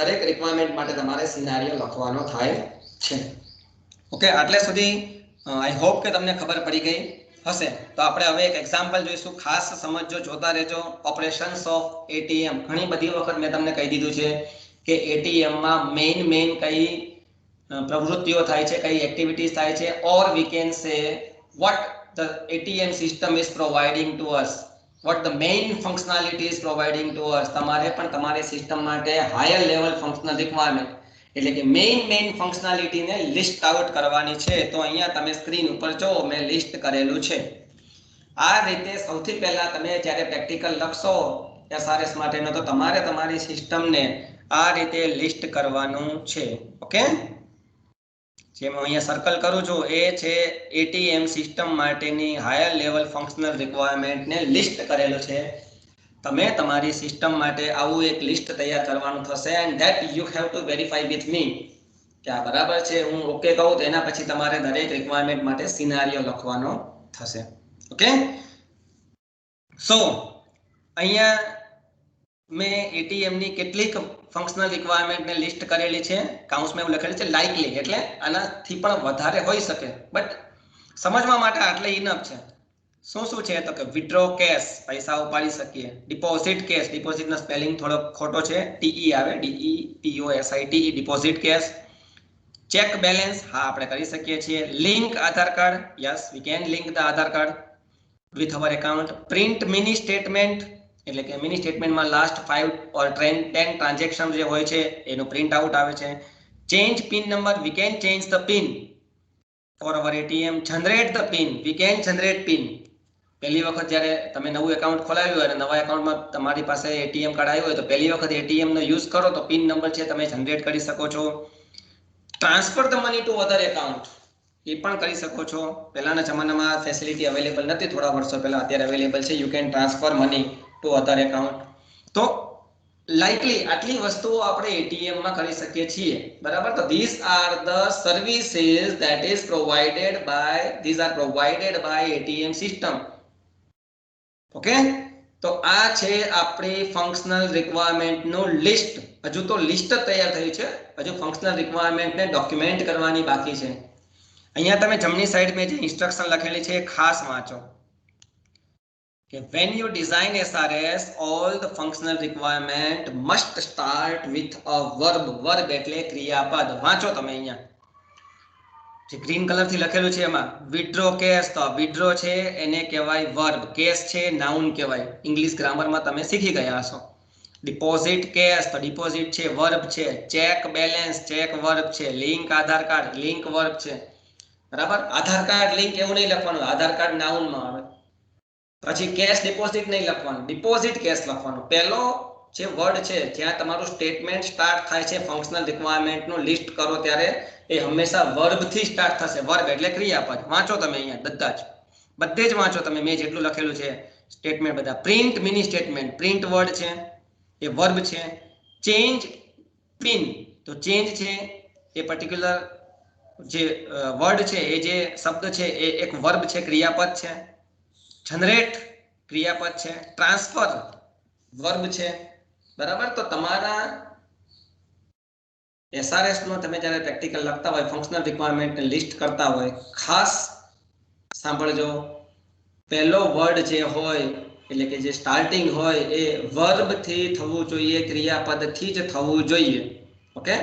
દરેક રિક્વાયરમેન્ટ માટે તમારે સિનારિયો લખવાનો થાય છે. ઓકે, આટલે સુધી આઈ હોપ કે તમને ખબર પડી ગઈ હશે. તો આપણે હવે એક એક્ઝામ્પલ જોઈશું. ખાસ સમજજો, જોતા રહેજો. Operations of ATM. ઘણી બધી વખત મેં તમને કહી દીધું છે કે એટીએમમાં મેઇન કઈ પ્રવૃત્તિઓ થાય છે, કઈ એક્ટિવિટીઝ થાય છે, or we can say what the ATM system is providing to us, what the main functionality is providing to us. તમારે પણ તમારી સિસ્ટમ માટે હાયર લેવલ ફંક્શનલ રિક્વાયરમેન્ટ એટલે કે મેઇન ફંક્શનાલિટીને લિસ્ટ આઉટ કરવાની છે. તો અહીંયા તમે સ્ક્રીન ઉપર જો મેં લિસ્ટ કરેલું છે. આ રીતે સૌથી પહેલા તમે જ્યારે પ્રેક્ટિકલ લખશો એસઆરએસ માટેનો તો તમારે તમારી સિસ્ટમને આ રીતે લિસ્ટ કરવાનું છે. ઓકે, જે હું અહીંયા સર્કલ કરું છું એ છે એટીએમ સિસ્ટમ માટેની હાયર લેવલ ફંક્શનલ રિક્વાયરમેન્ટને લિસ્ટ કરેલું છે. તમે તમારી સિસ્ટમ માટે આવું એક લિસ્ટ તૈયાર કરવાનું થશે and that you have to verify with મી કે આ બરાબર છે. હું ઓકે કહું તો એના પછી તમારે દરેક રિક્વાયરમેન્ટ માટે સિનારિયો લખવાનો થશે. ઓકે, સો અહીંયા મેં એટીએમ ની કેટલીક ફંક્શનલ રિક્વાયરમેન્ટને લિસ્ટ કરેલી છે. કાઉન્સમાં એવું લખેલું છે લાઇકલી, એટલે આનાથી પણ વધારે હોઈ શકે, બટ સમજવા માટે આટલે ઇનફ છે. શું છે તો કે વિથડ્રો કેશ, પૈસા ઉપાડી શકીએ. ડિપોઝિટ કેશ, ડિપોઝિટનો સ્પેલિંગ થોડો ખોટો છે, ટીઈ આવે, DEPOSIT, deposit cash. Check balance, હા આપણે કરી શકીએ છીએ. Link Aadhaar card, yes we can link the Aadhaar card with our account. Print mini statement એટલે કે મિની સ્ટેટમેન્ટમાં લાસ્ટ 5 ઓર 10 ટ્રાન્ઝેક્શન જે હોય છે એનું પ્રિન્ટ આઉટ આવે છે. Change PIN number, we can change the PIN for our ATM. Generate the PIN, we can generate PIN. પહેલી વખત જ્યારે તમે નવું એકાઉન્ટ ખોલાવ્યું હોય અને નવા એકાઉન્ટમાં તમારી પાસે એટીએમ કાર્ડ આવ્યું હોય તો પહેલી વખત એટીએમનો યુઝ કરો તો પિન નંબર છે તમે જનરેટ કરી શકો છો. Transfer the money to other account, એ પણ કરી શકો છો. પહેલાના જમાનામાં ફેસિલિટી અવેલેબલ નથી, થોડા વર્ષો પહેલા, અત્યારે અવેલેબલ છે. You can transfer money to other account. તો લાઇકલી આટલી વસ્તુઓ આપણે એટીએમ માં કરી શકીએ છીએ, બરાબર. તો this are the services that is provided by ATM system. Okay, તો આ છે આપણી ફંક્શનલ રિક્વાયરમેન્ટ નું લિસ્ટ. હજુ તો લિસ્ટ તૈયાર થઈ છે, હજુ ફંક્શનલ રિક્વાયરમેન્ટ ને ડોક્યુમેન્ટ કરવાની બાકી છે. અહીંયા તમે જમણી સાઈડ મેં જે ઇન્સ્ટ્રક્શન લખેલી છે ખાસ વાંચો કે when you design SRS all the functional requirement must start with a verb એટલે ક્રિયાપદ. વાંચો તમે અહીંયા જે ગ્રીન કલર થી લખેલું છે એમાં વિડ્રો કેસ, તો વિડ્રો છે એને કહેવાય વર્બ, કેસ છે નાઉન કહેવાય. ઇંગ્લિશ ગ્રામરમાં તમે શીખી ગયા હશો. ડિપોઝિટ કેસ, તો ડિપોઝિટ છે વર્બ છે. ચેક બેલેન્સ, ચેક વર્બ છે. Link Aadhaar card, link verb છે, બરાબર. આધાર કાર્ડ લિંક એવું નહીં લખવાનું, આધાર કાર્ડ નાઉન માં આવે. પછી કેશ ડિપોઝિટ નહીં લખવાનું, ડિપોઝિટ કેશ લખવાનું. પહેલો જે વર્ડ છે જ્યાં તમારું સ્ટેટમેન્ટ સ્ટાર્ટ થાય છે ફંક્શનલ રિક્વાયરમેન્ટ નું લિસ્ટ કરો ત્યારે, એ હંમેશા વર્બ થી સ્ટાર્ટ થશે. વર્બ એટલે ક્રિયાપદ. વાંચો તમે અહીંયા બધા જ, બધે જ વાંચો તમે. મેં જેટલું લખેલું છે સ્ટેટમેન્ટ બધા. Print mini statement, print word છે એ વર્બ છે. ચેન્જ પિન, તો ચેન્જ છે એ પર્ટિક્યુલર જે વર્ડ છે, એ જે શબ્દ છે એ એક વર્બ છે, ક્રિયાપદ છે. જનરેટ ક્રિયાપદ છે. ટ્રાન્સફર વર્બ છે, બરાબર. તો તમારા એસઆરએસ નો તમે જ્યારે પ્રેક્ટિકલ લખતા હોય, ફંક્શનલ રિક્વાયરમેન્ટ લિસ્ટ કરતા હોય, ખાસ સાંભળજો. પહેલો વર્ડ જે હોય એટલે કે જે સ્ટાર્ટિંગ હોય એ વર્બ થી થવું જોઈએ, ક્રિયાપદ થી જ થવું જોઈએ. ઓકે,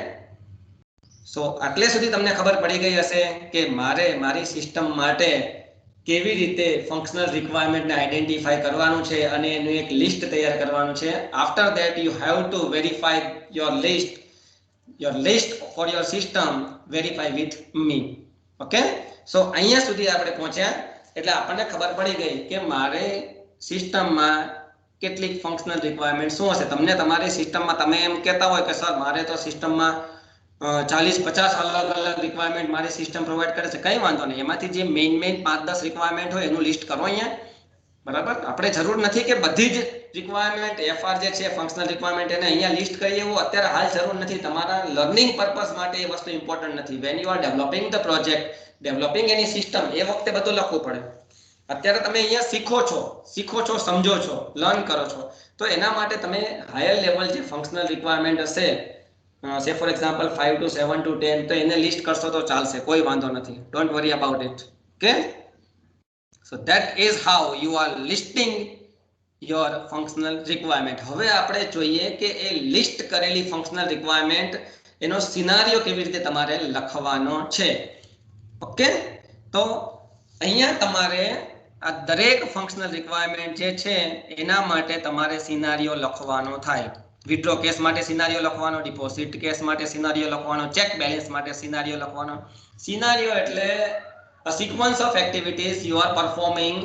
સો આટલે સુધી તમને ખબર પડી ગઈ હશે કે મારે મારી સિસ્ટમ માટે કેવી રીતે ફંક્શનલ રિક્વાયરમેન્ટને આઈડેન્ટિફાઈ કરવાનું છે અને એનું એક લિસ્ટ તૈયાર કરવાનું છે. After that you have to verify your list for your system, verify with me. Okay, so અહીંયા સુધી આપણે પહોંચ્યા એટલે આપણને ખબર પડી ગઈ કે મારે સિસ્ટમમાં કેટલીક ફંક્શનલ રિક્વાયરમેન્ટ શું હશે. તમને તમારી સિસ્ટમમાં તમે એમ કહેતા હોય કે સર મારે તો સિસ્ટમમાં 40-50 અલગ અલગ રિક્વાયરમેન્ટ મારી સિસ્ટમ પ્રોવાઈડ કરે છે, કંઈ વાંધો નહીં. એમાંથી જે મેઇન 5-10 રિક્વાયરમેન્ટ હોય એનું લિસ્ટ કરો અહીંયા, બરાબર. આપણે જરૂર નથી કે બધી જ રિક્વાયરમેન્ટ એફઆર જે છે ફંક્શનલ રિક્વાયરમેન્ટ એને અહીંયા લિસ્ટ કરીએ, એવું અત્યારે હાલ જરૂર નથી. તમારા લર્નિંગ પર્પઝ માટે એ વસ્તુ ઇમ્પોર્ટન્ટ નથી. When you are developing the project, developing any system, એ વખતે બધું લખવું પડે. અત્યારે તમે અહીંયા શીખો છો, સમજો છો, લર્ન કરો છો, તો એના માટે તમે હાયર લેવલ જે ફંક્શનલ રિક્વાયરમેન્ટ હશે, say for example 5 to 7 to 10, તો એને લિસ્ટ કરશો તો ચાલશે, કોઈ વાંધો નથી. Don't worry about it. Okay, so that is how you are listing your functional requirement. હવે આપણે જોઈએ કે એ લિસ્ટ કરેલી ફંક્શનલ રિક્વાયરમેન્ટ એનો સિનારિયો કેવી રીતે તમારે લખવાનો છે. ઓકે, તો અહીંયા તમારે આ દરેક ફંક્શનલ રિક્વાયરમેન્ટ જે છે એના માટે તમારે સિનારિયો લખવાનો થાય. વિડ્રો કેસ માટે સિનારિયો લખવાનો, ડિપોઝિટ કેસ માટે સિનારિયો લખવાનો, ચેક બેલેન્સ માટે સિનારિયો લખવાનો. સિનારિયો એટલે a sequence of activities you are performing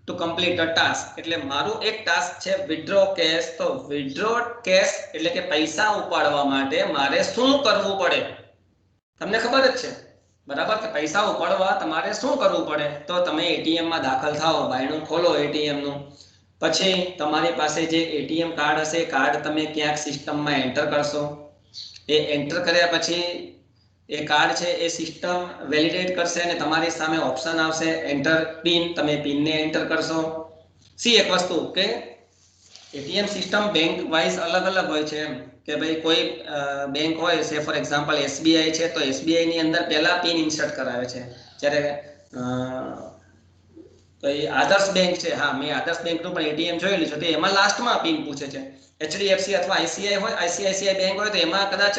to complete a task. એટલે મારું એક ટાસ્ક છે વિડ્રો કેસ, તો વિડ્રો કેસ એટલે કે પૈસા ઉપાડવા માટે મારે શું કરવું પડે, તમને ખબર જ છે, બરાબર. કે પૈસા ઉપાડવા તમારે શું કરવું પડે, તો તમે એટીએમ માં દાખલ થાઓ, બાયણું ખોલો એટીએમ નું, પછી તમારી પાસે જે એટીએમ કાર્ડ હશે, કાર્ડ તમે ક્યાંક સિસ્ટમમાં એન્ટર કરશો. એ એન્ટર કર્યા પછી એ કાર્ડ છે એ સિસ્ટમ વેલિડેટ કરશે અને તમારી સામે ઓપ્શન આવશે એન્ટર પિન, તમે પિનને એન્ટર કરશો. એક વસ્તુ કે એટીએમ સિસ્ટમ બેંક વાઇઝ અલગ અલગ હોય છે, એમ કે ભાઈ કોઈ બેંક હોય, સે ફોર એક્ઝામ્પલ એસબીઆઈ છે, તો એસબીઆઈ ની અંદર પહેલા પિન ઇન્સર્ટ કરાવે છે. જ્યારે આદર્શ બેંક છે, હા મેં આદર્શ બેંકનું પણ એટીએમ જોયેલું છે, તો એમાં લાસ્ટમાં પિન પૂછે છે. એચડીએફસી અથવા આઈસીઆઈ હોય, આઈસીઆઈસીઆઈ બેંક હોય તો એમાં કદાચ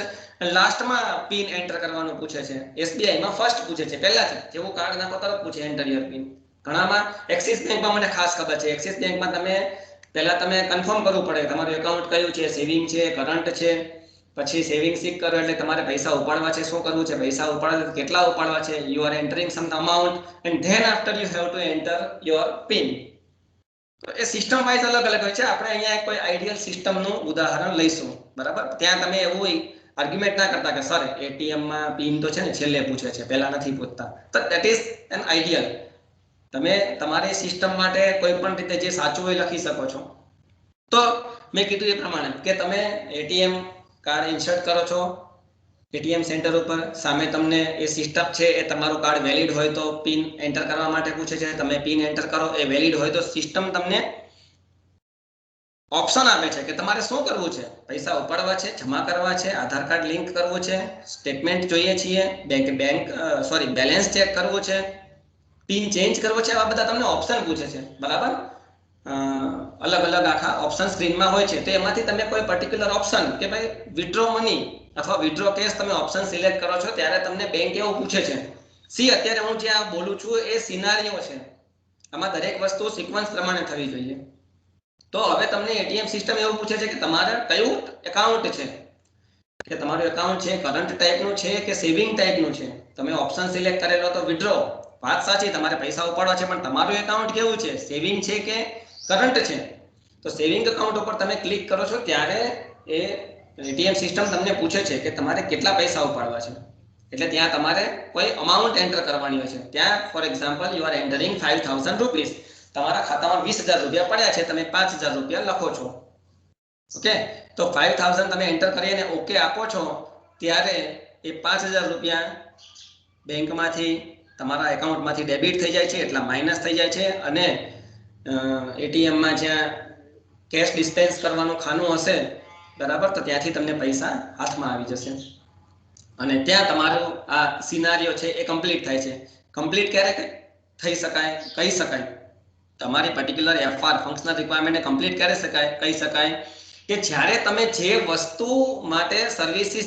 લાસ્ટમાં પિન એન્ટર કરવાનું પૂછે છે. એસબીઆઈ માં ફર્સ્ટ પૂછે છે, પહેલાથી જેવું કાર્ડ નાખો તરત પૂછે એન્ટર યોર પિન. ઘણામાં એક્સિસ બેંકમાં મને ખાસ ખબર છે, એક્સિસ બેંકમાં તમે પહેલા તમે કન્ફર્મ કરવું પડે તમારું એકાઉન્ટ કયું છે, સેવિંગ છે, કરંટ છે. પછી સેવિંગ સીક કરો એટલે તમારે પૈસા ઉપાડવા છે, શું કરવું છે, પૈસા ઉપાડવા કેટલા ઉપાડવા છે, you are entering some amount and then after you have to enter your PIN. તો એ સિસ્ટમ વાઇઝ અલગ અલગ હોય છે. આપણે અહીંયા કોઈ આઈડિયલ સિસ્ટમનું ઉદાહરણ લઈશું, બરાબર. ત્યાં તમે એવું આર્ગ્યુમેન્ટ ના કરતા કે સર એટીએમ માં પિન તો છે ને છેલ્લે પૂછે છે, પહેલા નથી પૂછતા. તો ધેટ ઇઝ એન આઈડિયલ. તમે તમારી સિસ્ટમ માટે કોઈ પણ રીતે જે સાચું હોય લખી શકો છો. તો મેં કીધું એ પ્રમાણે કે તમે એટીએમ કાર્ડ ઇન્સર્ટ કરો છો એટીએમ સેન્ટર ઉપર, સામે તમને એ સિસ્ટમ છે એ તમારું કાર્ડ વેલિડ હોય તો પિન એન્ટર કરવા માટે પૂછે છે, તમે પિન એન્ટર કરો, એ વેલિડ હોય તો સિસ્ટમ તમને ઓપ્શન આપે છે કે તમારે શું કરવું છે, પૈસા ઉપાડવા છે, જમા કરવા છે, આધાર કાર્ડ લિંક કરવું છે, સ્ટેટમેન્ટ જોઈએ છીએ, બેલેન્સ ચેક કરવું છે, પિન ચેન્જ કરવો છે, આવા બધા તમને ઓપ્શન પૂછે છે. બરાબર, અલગ અલગ આખા ઓપ્શન સ્ક્રીનમાં હોય છે. તો એમાંથી તમે કોઈ પર્ટિક્યુલર ઓપ્શન કે ભાઈ વિથડ્રો મની અથવા વિથડ્રો કેશ તમે ઓપ્શન સિલેક્ટ કરો છો ત્યારે તમને બેંક એવું પૂછે છે. સી અત્યારે હું જે આ બોલું છું એ સિનારીઓ છે, આમાં દરેક વસ્તુ સિક્વન્સ પ્રમાણે થવી જોઈએ. તો હવે તમને એટીએમ સિસ્ટમ એવું પૂછે છે કે તમારે કયું એકાઉન્ટ છે, કે તમારું એકાઉન્ટ છે કરંટ ટાઈપનું છે કે સેવિંગ ટાઈપનું છે. તમે ઓપ્શન સિલેક્ટ કરેલો તો વિથડ્રો, વાત સાચી, તમારે પૈસા ઉપાડવા છે, પણ તમારું એકાઉન્ટ કેવું છે, સેવિંગ છે કે કરંટ છે. તો સેવિંગ એકાઉન્ટ ઉપર તમે ક્લિક કરો છો ત્યારે એ એટીએમ સિસ્ટમ તમને પૂછે છે કે તમારે કેટલા પૈસા ઉપાડવા છે. એટલે ત્યાં તમારે કોઈ અમાઉન્ટ એન્ટર કરવાની હોય છે. ત્યાં for example you are entering 5000 rupees, તમારા ખાતામાં 20000 રૂપિયા પડ્યા છે, તમે 5000 રૂપિયા લખો છો. ઓકે, તો 5000 તમે એન્ટર કરીને ઓકે આપો છો ત્યારે એ 5000 રૂપિયા બેંકમાંથી તમારા એકાઉન્ટમાંથી ડેબિટ થઈ જાય છે, એટલા માઇનસ થઈ જાય છે, અને એટીએમમાં જ્યાં કેશ ડિસ્પેન્સ કરવાનું ખાનું હશે, બરાબર, તો ત્યાંથી તમને પૈસા હાથમાં આવી જશે અને ત્યાં તમારું આ સિનારીઓ છે એ કમ્પ્લીટ થાય છે. કમ્પ્લીટ ક્યારે થઈ શકાય, કહી શકાય તમારી પર્ટિક્યુલર એફઆર ફંક્શનલ રિક્વાયરમેન્ટને કમ્પ્લીટ ક્યારે કહી શકાય કે જ્યારે તમે જે વસ્તુ માટે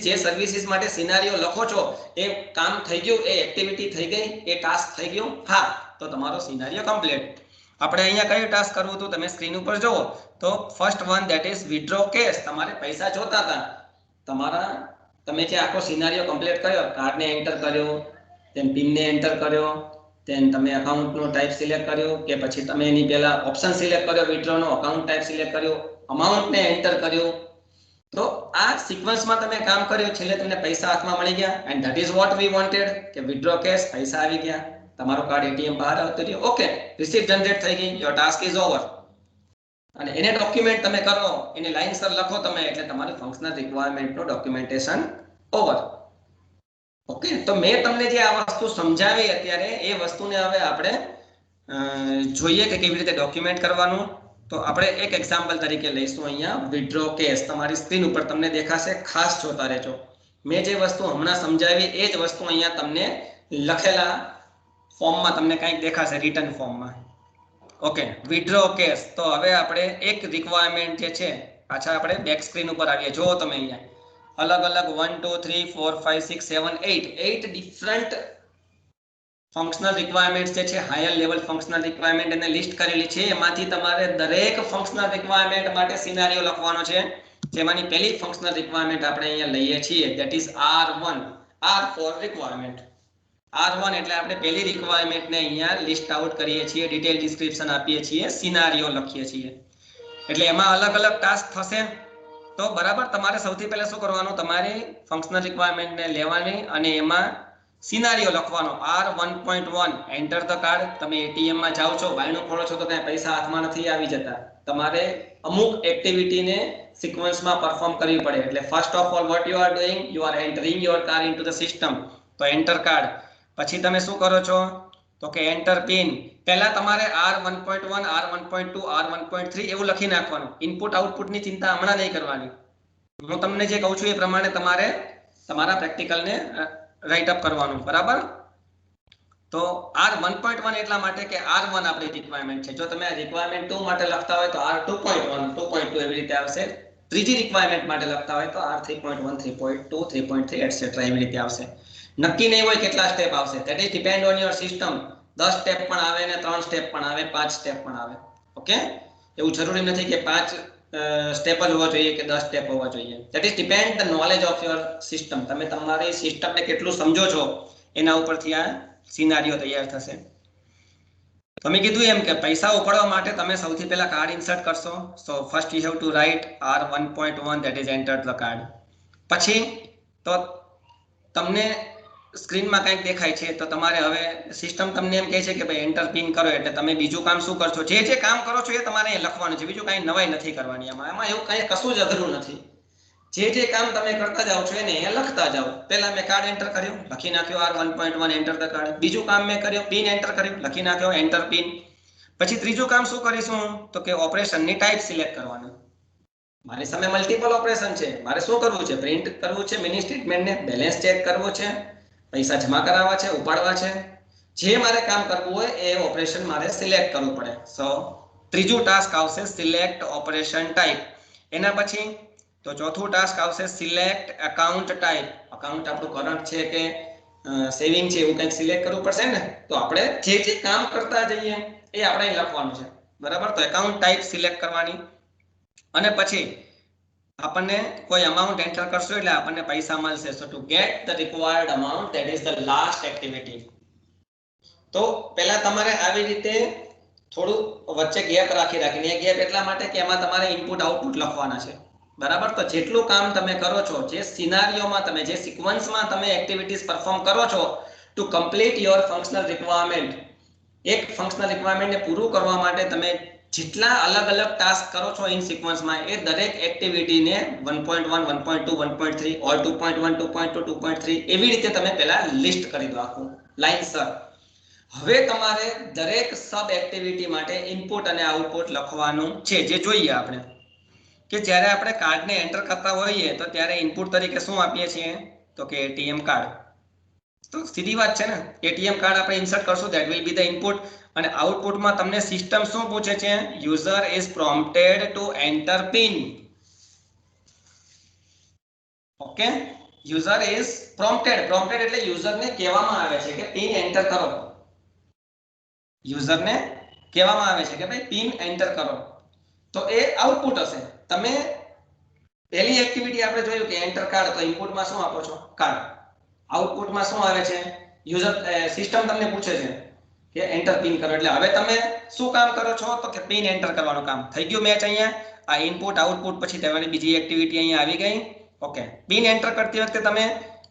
જે સર્વિસીસ માટે સિનારીઓ લખો છો એ કામ થઈ ગયું, એ એક્ટિવિટી થઈ ગઈ, એ ટાસ્ક થઈ ગયું, હા, તો તમારો સિનારીઓ કમ્પ્લીટ. આપણે અહીંયા કયું ટાસ્ક કરવું હતું તમે સ્ક્રીન ઉપર જુઓ તો first one that is withdraw cash. તમારે પૈસા જોતા હતા, તમે જે આખો સિનારીઓ કમ્પ્લીટ કર્યો, કાર્ડને એન્ટર કર્યો, તેમ પિનને એન્ટર કર્યો, તેમ તમે અકાઉન્ટનો ટાઈપ સિલેક્ટ કર્યો, કે પછી તમે એની પહેલા ઓપ્શન સિલેક્ટ કર્યો વિથડ્રોનો, અકાઉન્ટ ટાઈપ સિલેક્ટ કર્યો, અમાઉન્ટને એન્ટર કર્યો. તો આ સિક્વન્સમાં તમે કામ કર્યું, છેલ્લે તમને પૈસા હાથમાં મળી ગયા and that is what we wanted કે વિથડ્રો કેશ, પૈસા આવી ગયા, તમારો કાર્ડ એટીએમ બહાર આવતો રહ્યો, ઓકે, રિસીપ્ટ જનરેટ થઈ ગઈ, યોર ટાસ્ક ઇઝ ઓવર. અને એને ડોક્યુમેન્ટ તમે કરો, એને લાઇનસર લખો તમે, એટલે તમારી ફંક્શનલ રિક્વાયરમેન્ટનો ડોક્યુમેન્ટેશન ઓવર. ઓકે, તો મેં તમને જે આ વસ્તુ સમજાવી અત્યારે, એ વસ્તુને હવે આપણે જોઈએ કે કેવી રીતે ડોક્યુમેન્ટ કરવાનું. તો આપણે એક એક્ઝામ્પલ તરીકે લઈશું અહીંયા વિથડ્રો કેશ. તમારી સ્ક્રીન ઉપર તમને દેખાશે, ખાસ જોતા રહેજો. મેં જે વસ્તુ હમણાં સમજાવી એ જ વસ્તુ અહીંયા તમને લખેલા ફોર્મમાં તમને કંઈક દેખાશે, રિટર્ન ફોર્મમાં. Okay, withdraw cash. તો હવે આપણે એક રિક્વાયરમેન્ટ જે છે, પાછા આપણે બેક સ્ક્રીન ઉપર આવીએ. જુઓ તમે અહીંયા અલગ અલગ 1 2 3 4 5 6 7 8 ડિફરન્ટ ફંક્શનલ રિક્વાયરમેન્ટ્સ જે છે, હાયર લેવલ ફંક્શનલ રિક્વાયરમેન્ટ એને લિસ્ટ કરેલી છે. એમાંથી તમારે દરેક ફંક્શનલ રિક્વાયરમેન્ટ માટે સિનારીઓ લખવાનો છે. જેમાંની પહેલી ફંક્શનલ રિક્વાયરમેન્ટ આપણે અહીંયા લઈએ છીએ, that is R1, R for requirement. R1 એટલે આપણે પહેલી રિક્વાયરમેન્ટને અહીંયા લિસ્ટ આઉટ કરીએ છીએ, ડિટેલ ડિસ્ક્રિપ્શન આપીએ છીએ, સિનારીઓ લખીએ છીએ. એટલે એમાં અલગ અલગ ટાસ્ક થશે. તો બરાબર, તમારે સૌથી પહેલા શું કરવાનું, તમારી ફંક્શનલ રિક્વાયરમેન્ટને લેવાની અને એમાં સિનારીઓ લખવાનો. R1.1 enter the card. તમે એટીએમમાં જાઓ છો, બાયણું ખોલો છો તો ત્યાં પૈસા હાથમાં નથી આવી જતા, તમારે અમુક એક્ટિવિટીને સિક્વન્સમાં પરફોર્મ કરવી પડે. એટલે first of all what you are doing, you are entering your car into the system. તો એન્ટર કાર્ડ. પછી તમે શું કરો છો તો કે એન્ટર પિન. પહેલા તમારે R1.1 R1.2 R1.3 એવું લખી નાખવાનું. ઇનપુટ આઉટપુટની ચિંતા હમણાં નહીં કરવાની. હું તમને જે કહું છું એ પ્રમાણે તમારે તમારા પ્રેક્ટિકલને રાઇટ અપ કરવાનું, બરાબર. તો R1.1 એટલા માટે કે R1 આપણી રિક્વાયરમેન્ટ છે. જો તમે આ રિક્વાયરમેન્ટ 2 માટે લખતા હોય તો R2.1 2.2 એવી રીતે આવશે. ત્રીજી રિક્વાયરમેન્ટ માટે લખતા હોય તો R3.1 3.2 3.3 એટસેટ્રા એવી રીતે આવશે. નક્કી નહીં હોય કેટલા સ્ટેપ આવશે, that is depend on your system. 10 step પણ આવે ને 3 સ્ટેપ પણ આવે, 5 સ્ટેપ પણ આવે. ઓકે, એવું જરૂરી નથી કે 5 સ્ટેપ જ હોવા જોઈએ કે 10 સ્ટેપ હોવા જોઈએ. That is depend the knowledge of your system. તમે તમારી સિસ્ટમને કેટલું સમજો છો એના ઉપરથી આ સિનારીઓ તૈયાર થશે. તમે કીધું એમ કે પૈસા ઉપાડવા માટે તમે સૌથી પહેલા કાર્ડ ઇન્સર્ટ કરશો. So first you have to write R1.1 that is enter the card. પછી તો તમને સ્ક્રીનમાં કંઈક દેખાય છે તો તમારે હવે સિસ્ટમ તમને એમ કહે છે કે ભાઈ એન્ટર પિન કરો એટલે તમે બીજું કામ શું કરશો, જે કામ કરો છો એ તમારે લખવાનું છે, બીજું કાંઈ નવાઈ નથી કરવાની. એમાં એવું કંઈ કશું જ અઘરું નથી. જે કામ તમે કરતા જાઓ છો એને લખતા જાઓ. પહેલા મેં કાર્ડ એન્ટર કર્યું, લખી નાખ્યો R1.1 એન્ટર ધ કાર્ડ. બીજું કામ મેં કર્યું, પિન એન્ટર કર્યું, લખી નાખ્યો એન્ટર પિન. પછી ત્રીજું કામ શું કરીશું તો કે ઓપરેશનની ટાઈપ સિલેક્ટ કરવાની. મારી સામે મલ્ટિપલ ઓપરેશન છે, મારે શું કરવું છે, પ્રિન્ટ કરવું છે મિની સ્ટેટમેન્ટને, બેલેન્સ ચેક કરવો છે, પૈસા જમા કરાવવા છે, ઉપાડવા છે, જે મારે કામ કરવું હોય એ ઓપરેશન મારે સિલેક્ટ કરવું પડે. સો ત્રીજું ટાસ્ક આવશે સિલેક્ટ ઓપરેશન ટાઈપ. એના પછી તો ચોથું ટાસ્ક આવશે સિલેક્ટ એકાઉન્ટ ટાઈપ. અકાઉન્ટ આપણું કરંટ છે કે સેવિંગ છે એવું કંઈક સિલેક્ટ કરવું પડશે ને. તો આપણે જે કામ કરતા જઈએ એ આપણે લખવાનું છે, બરાબર. તો એકાઉન્ટ ટાઈપ સિલેક્ટ કરવાની અને પછી આપણને કોઈ અમાઉન્ટ એન્ટર કરશો એટલે આપણને પૈસા મળશે. So to get the required amount that is the last activity. તો પહેલા તમારે આવી રીતે થોડું વચ્ચે ગેપ રાખીને, એ ગેપ એટલા માટે કે એમાં તમારે ઇનપુટ આઉટપુટ લખવાના છે, બરાબર. તો જેટલું કામ તમે કરો છો, જે સિનારીઓમાં તમે જે સિક્વન્સમાં તમે એક્ટિવિટીઝ પરફોર્મ કરો છો to complete your functional requirement, એક ફંક્શનલ રિક્વાયરમેન્ટને પૂરું કરવા માટે તમે જેટલા અલગ અલગ ટાસ્ક કરો છો ઇન સિક્વન્સમાં, એ દરેક એક્ટિવિટીને 1.1 1.2 1.3 ઓર 2.1 2.2 2.3 એવી રીતે તમે પહેલા લિસ્ટ કરી દો આખું લાઇનસર. હવે તમારે દરેક સબ એક્ટિવિટી માટે ઇનપુટ અને આઉટપુટ લખવાનું છે. જે જોઈએ આપણે કે જ્યારે આપણે કાર્ડને એન્ટર કરતા હોઈએ તો ત્યારે ઇનપુટ તરીકે શું આપીએ છીએ તો કે એટીએમ કાર્ડ. તો સીધી વાત છે ને, એટીએમ કાર્ડ આપણે ઇન્સર્ટ કરશું, that will be the input. અને આઉટપુટમાં તમને સિસ્ટમ શું પૂછે છે, user is prompted to enter PIN. Okay, user is prompted એટલે યુઝરને કહેવામાં આવે છે કે પિન એન્ટર કરો. યુઝરને કહેવામાં આવે છે કે ભાઈ પિન એન્ટર કરો. તો એ આઉટપુટ હશે. તમે પહેલી એક્ટિવિટી આપણે જોયું કે એન્ટર કાર્ડ, તો ઇનપુટમાં શું આપો છો, કાર્ડ. આઉટપુટમાં શું આવે છે, યુઝર સિસ્ટમ તમને પૂછે છે કે એન્ટર પિન કરો. એટલે હવે તમે શું કામ કરો છો તો કે પિન એન્ટર કરવાનું કામ. થઈ ગયું મેચ. અહીંયા આ ઇનપુટ આઉટપુટ પછી તમારી બીજી એક્ટિવિટી અહીંયા આવી ગઈ. ઓકે, પિન એન્ટર કરતી વખતે તમે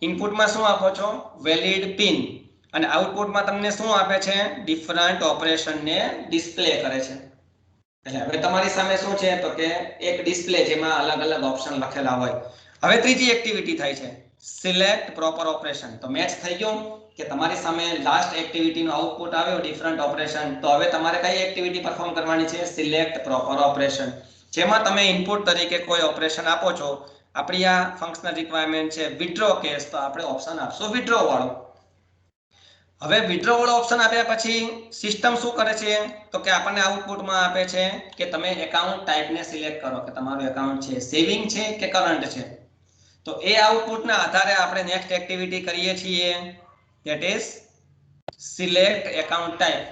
ઇનપુટમાં શું આપો છો, વેલિડ પિન, અને આઉટપુટમાં તમને શું આપે છે, ડિફરન્ટ ઓપરેશનને ડિસ્પ્લે કરે છે. એટલે હવે તમારી સામે શું છે તો કે એક ડિસ્પ્લે જેમાં અલગ અલગ ઓપ્શન લખેલા હોય. હવે ત્રીજી એક્ટિવિટી થાય છે સિલેક્ટ પ્રોપર ઓપરેશન. તો મેચ થઈ ગયો કે તમારી સામે લાસ્ટ એક્ટિવિટીનો આઉટપુટ આવ્યો ડિફરન્ટ ઓપરેશન. તો હવે તમારે કઈ એક્ટિવિટી પરફોર્મ કરવાની છે, સિલેક્ટ પ્રોપર ઓપરેશન, જેમાં તમે ઇનપુટ તરીકે કોઈ ઓપરેશન આપો છો. આપણી આ ફંક્શનલ રિક્વાયરમેન્ટ છે વિથડ્રો કેસ, તો આપણે ઓપ્શન આપશું વિથડ્રો વાળો. હવે વિથડ્રો વાળો ઓપ્શન આપ્યા પછી સિસ્ટમ શું કરે છે તો કે આપણને આઉટપુટમાં આપે છે કે તમે એકાઉન્ટ ટાઈપને સિલેક્ટ કરો કે તમારું એકાઉન્ટ છે સેવિંગ છે કે કરંટ છે. તો એ આઉટપુટના આધારે આપણે નેક્સ્ટ એક્ટિવિટી કરીએ છીએ, that is select account type.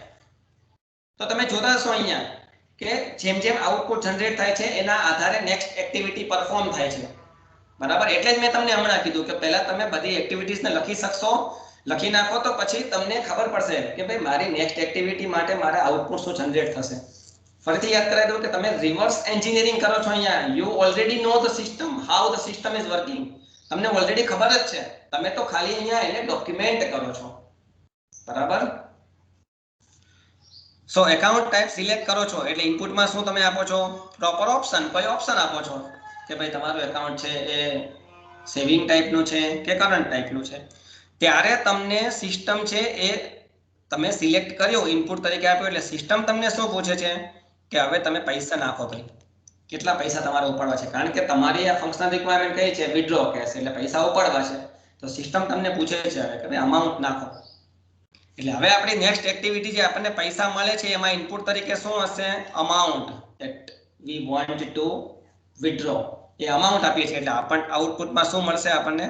તો તમે જોતા હશો અહીંયા કે જેમ જેમ આઉટપુટ જનરેટ થાય છે એના આધારે નેક્સ્ટ એક્ટિવિટી પરફોર્મ થાય છે, બરાબર. એટલે જ મેં તમને હમણાં કીધું કે પહેલા તમે બધી એક્ટિવિટીઝને લખી શકશો, લખી નાખો તો પછી તમને ખબર પડશે કે ભાઈ મારી નેક્સ્ટ એક્ટિવિટી માટે મારે આઉટપુટ શું જનરેટ થશે. ફરીથી યાદ કરાવી દઉં કે તમે રિવર્સ એન્જિનિયરિંગ કરો છો. અહીંયા you already know the system, how the system is working. તમને ઓલરેડી ખબર જ છે, તમે તો ખાલી અહીંયા એને ડોક્યુમેન્ટ કરો છો, બરાબર. સો એકાઉન્ટ ટાઈપ સિલેક્ટ કરો છો એટલે ઇનપુટમાં શું તમે આપો છો, પ્રોપર ઓપ્શન. કોઈ ઓપ્શન આપો છો કે ભાઈ તમારું એકાઉન્ટ છે એ સેવિંગ ટાઈપનું છે કે કરંટ ટાઈપનું છે. ત્યારે તમને સિસ્ટમ છે એ તમે સિલેક્ટ કર્યો, ઇનપુટ તરીકે આપ્યો એટલે સિસ્ટમ તમને શું પૂછે છે કે હવે તમે પૈસા નાખો, ભાઈ કેટલા પૈસા તમારે ઉપાડવા છે. કારણ કે તમારી આ ફંક્શનલ રિક્વાયરમેન્ટ કઈ છે, વિથડ્રો કેસ, એટલે પૈસા ઉપાડવા છે. તો સિસ્ટમ તમને પૂછે છે હવે કે ભાઈ અમાઉન્ટ નાખો. એટલે હવે આપણી નેક્સ્ટ એક્ટિવિટી જે આપણને પૈસા મળે છે એમાં ઇનપુટ તરીકે શું હશે, amount that we want to withdraw. A amount આપીએ છીએ એટલે આપણને આઉટપુટમાં શું મળશે, આપણને